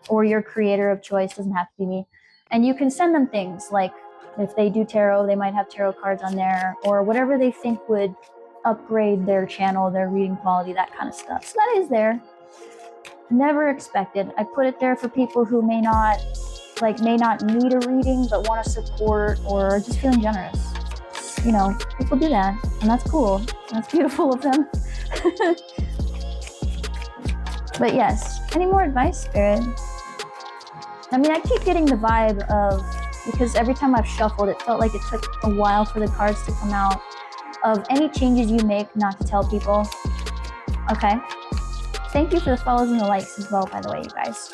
or your creator of choice doesn't have to be me. And you can send them things like, if they do tarot, they might have tarot cards on there, or whatever they think would upgrade their channel, their reading quality, that kind of stuff. So that is there. Never expected. I put it there for people who may not need a reading but want to support or just feeling generous. You know, people do that, and that's cool. That's beautiful of them. But yes, any more advice, Spirit? I mean, I keep getting the vibe of, because every time I've shuffled, it felt like it took a while for the cards to come out, of any changes you make not to tell people. Okay. Thank you for the follows and the likes as well, by the way, you guys.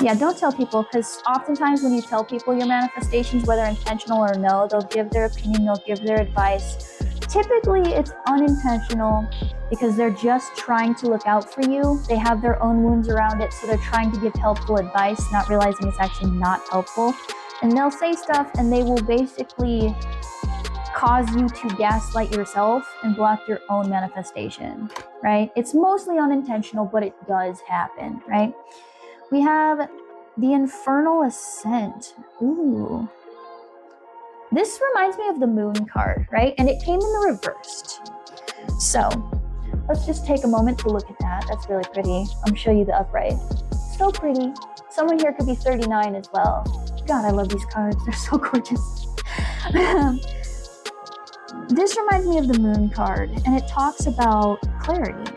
Yeah, don't tell people, because oftentimes when you tell people your manifestations, whether intentional or no, they'll give their opinion, they'll give their advice. Typically, it's unintentional because they're just trying to look out for you. They have their own wounds around it, so they're trying to give helpful advice, not realizing it's actually not helpful. And they'll say stuff, and they will basically cause you to gaslight yourself and block your own manifestation, right? It's mostly unintentional, but it does happen, right? We have the Infernal Ascent. Ooh. This reminds me of the Moon card, right? And it came in the reversed. So let's just take a moment to look at that. That's really pretty. I'm show you the upright. So pretty. Someone here could be 39 as well. God, I love these cards. They're so gorgeous. This reminds me of the Moon card, and it talks about clarity.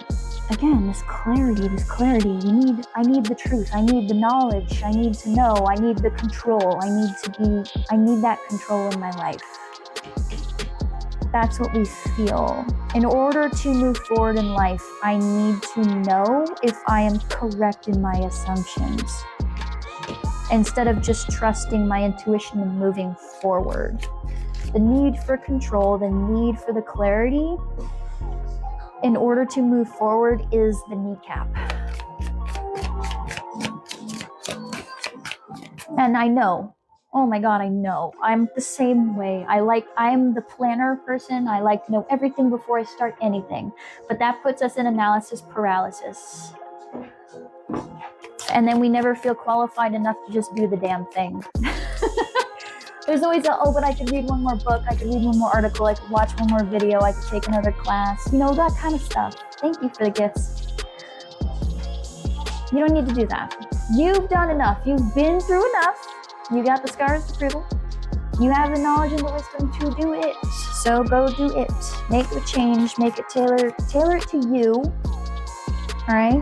Again, this clarity. I need the truth. I need the knowledge. I need to know. I need the control. I need that control in my life. That's what we feel. In order to move forward in life, I need to know if I am correct in my assumptions, instead of just trusting my intuition and moving forward. The need for control, the need for the clarity in order to move forward is the kneecap. And I know, oh my God, I know. I'm the same way. I'm the planner person. I like to know everything before I start anything. But that puts us in analysis paralysis. And then we never feel qualified enough to just do the damn thing. There's always but I could read one more book, I could read one more article, I could watch one more video, I could take another class, you know, that kind of stuff. Thank you for the gifts. You don't need to do that. You've done enough. You've been through enough. You got the scars to prove it. You have the knowledge and the wisdom to do it. So go do it. Make the change, make it tailor it to you. All right?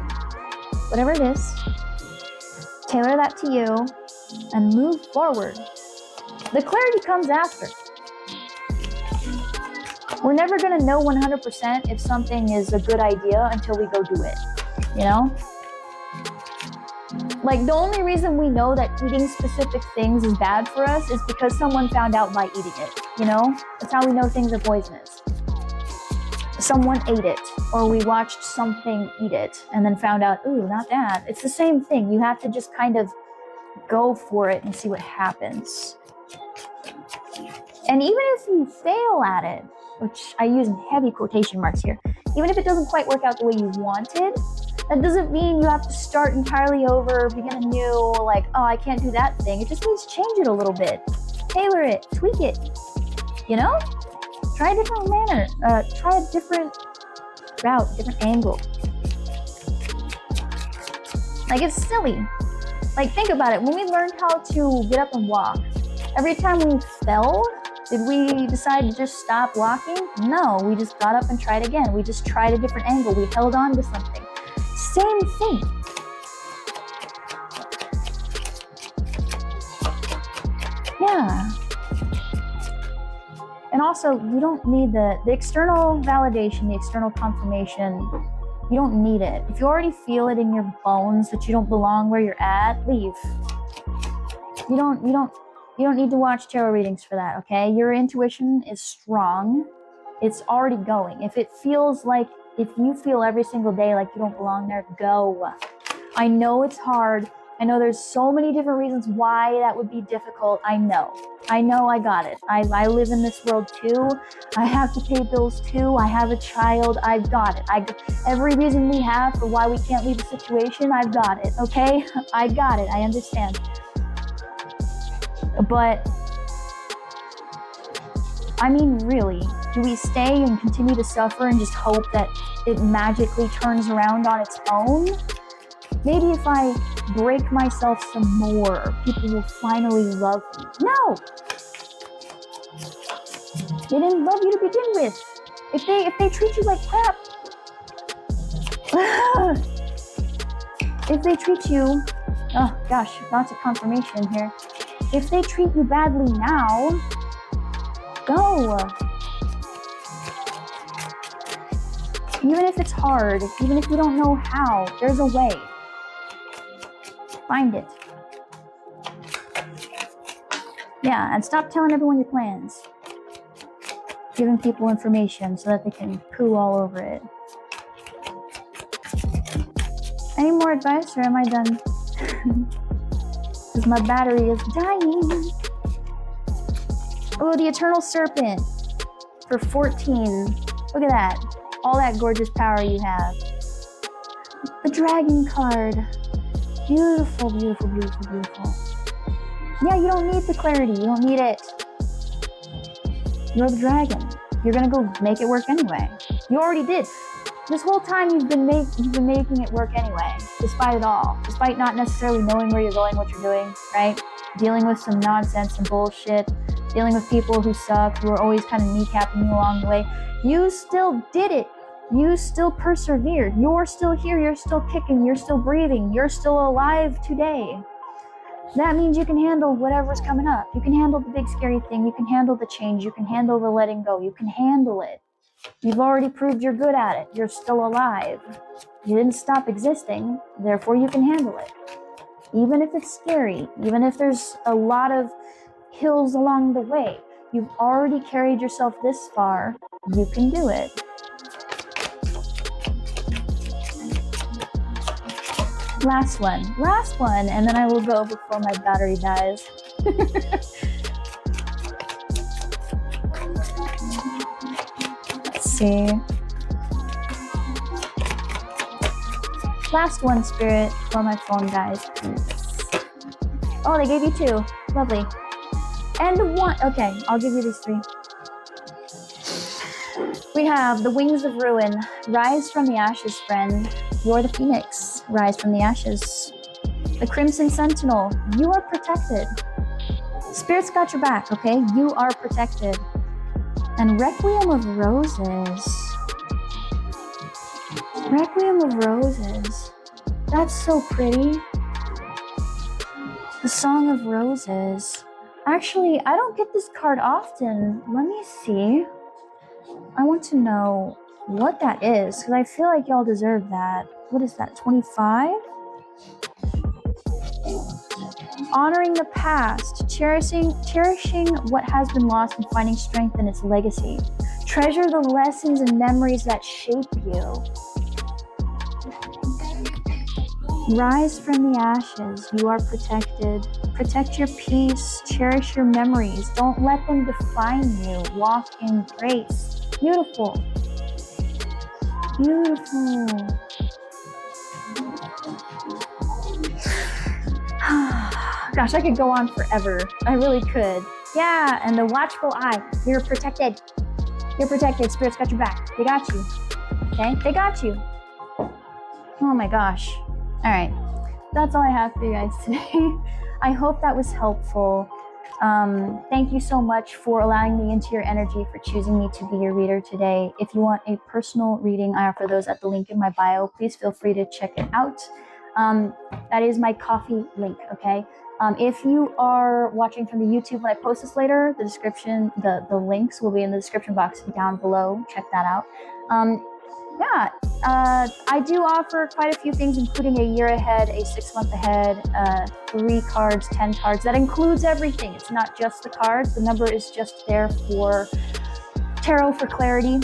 Whatever it is. Tailor that to you and move forward. The clarity comes after. We're never going to know 100% if something is a good idea until we go do it, you know? Like, the only reason we know that eating specific things is bad for us is because someone found out by eating it, you know? That's how we know things are poisonous. Someone ate it, or we watched something eat it and then found out, ooh, not that. It's the same thing. You have to just kind of go for it and see what happens. And even if you fail at it, which I use in heavy quotation marks here, even if it doesn't quite work out the way you wanted, that doesn't mean you have to start entirely over, begin anew, like, oh, I can't do that thing. It just means change it a little bit, tailor it, tweak it, you know? Try a different manner, try a different route, different angle. Like, it's silly. Like, think about it. When we learned how to get up and walk, every time we fell, did we decide to just stop walking? No, we just got up and tried again. We just tried a different angle. We held on to something. Same thing. Yeah. And also, you don't need the external validation, the external confirmation. You don't need it. If you already feel it in your bones that you don't belong where you're at, leave. You don't need to watch tarot readings for that, okay? Your intuition is strong. It's already going. If it feels like, if you feel every single day like you don't belong there, go. I know it's hard. I know there's so many different reasons why that would be difficult. I know I got it. I live in this world too. I have to pay bills too. I have a child. I've got it. Every reason we have for why we can't leave a situation, I've got it, okay? I got it. I understand. But, I mean, really, do we stay and continue to suffer and just hope that it magically turns around on its own? Maybe if I break myself some more, people will finally love me. No! They didn't love you to begin with. If they treat you like crap, if they treat you, oh gosh, lots of confirmation here. If they treat you badly now, go. Even if it's hard, even if you don't know how, there's a way. Find it. Yeah, and stop telling everyone your plans. Giving people information so that they can poo all over it. Any more advice or am I done? Because my battery is dying. Oh, the Eternal Serpent for 14. Look at that. All that gorgeous power you have. The Dragon card. Beautiful, beautiful, beautiful, beautiful. Yeah, you don't need the clarity. You don't need it. You're the dragon. You're gonna go make it work anyway. You already did. This whole time you've been making it work anyway, despite it all. Despite not necessarily knowing where you're going, what you're doing, right? Dealing with some nonsense and bullshit. Dealing with people who suck, who are always kind of kneecapping you along the way. You still did it. You still persevered. You're still here. You're still kicking. You're still breathing. You're still alive today. That means you can handle whatever's coming up. You can handle the big scary thing. You can handle the change. You can handle the letting go. You can handle it. You've already proved you're good at it. You're still alive. You didn't stop existing. Therefore, you can handle it. Even if it's scary, even if there's a lot of hills along the way, you've already carried yourself this far. You can do it. Last one, and then I will go before my battery dies. Let's see. Last one, Spirit, before my phone dies, please. Oh, they gave you two. Lovely. And one. Okay, I'll give you these three. We have the Wings of Ruin. Rise from the ashes, friend. You're the Phoenix. Rise from the ashes. The Crimson Sentinel. You are protected. Spirit's got your back, okay? You are protected. And Requiem of Roses. Requiem of Roses. That's so pretty. The Song of Roses. Actually, I don't get this card often. Let me see. I want to know what that is, because I feel like y'all deserve that. What is that, 25? Honoring the past, cherishing what has been lost and finding strength in its legacy. Treasure the lessons and memories that shape you. Rise from the ashes, you are protected. Protect your peace, cherish your memories. Don't let them define you. Walk in grace. Beautiful. Beautiful. Gosh, I could go on forever. I really could. Yeah, and the watchful eye. You're protected. You're protected. Spirit's got your back. They got you. Okay? They got you. Oh my gosh. All right. That's all I have for you guys today. I hope that was helpful. Thank you so much for allowing me into your energy, for choosing me to be your reader today. If you want a personal reading, I offer those at the link in my bio. Please feel free to check it out. That is my coffee link, okay? If you are watching from the YouTube, when I post this later, the description, the links will be in the description box down below. Check that out. Yeah, I do offer quite a few things, including a year ahead, a 6 month ahead, 3 cards, 10 cards. That includes everything. It's not just the cards. The number is just there for tarot for clarity.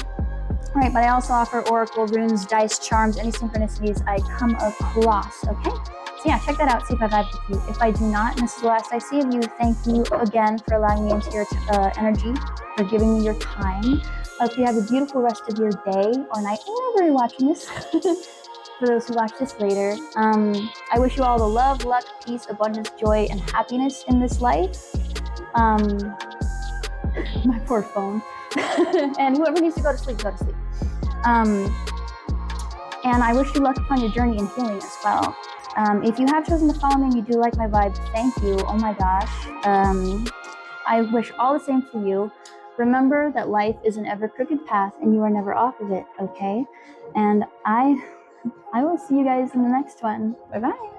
All right, but I also offer oracle, runes, dice, charms, any synchronicities I come across, okay? So yeah, check that out, see if I vibe with you. If I do not, and this is the last I see of you, thank you again for allowing me into your energy, for giving me your time. I hope you have a beautiful rest of your day or night, wherever you're watching this. For those who watch this later, I wish you all the love, luck, peace, abundance, joy, and happiness in this life. My poor phone. And whoever needs to go to sleep, go to sleep. And I wish you luck upon your journey in healing as well. If you have chosen to follow me and you do like my vibe, thank you. Oh my gosh. I wish all the same for you. Remember that life is an ever crooked path and you are never off of it, okay? And I will see you guys in the next one. Bye-bye.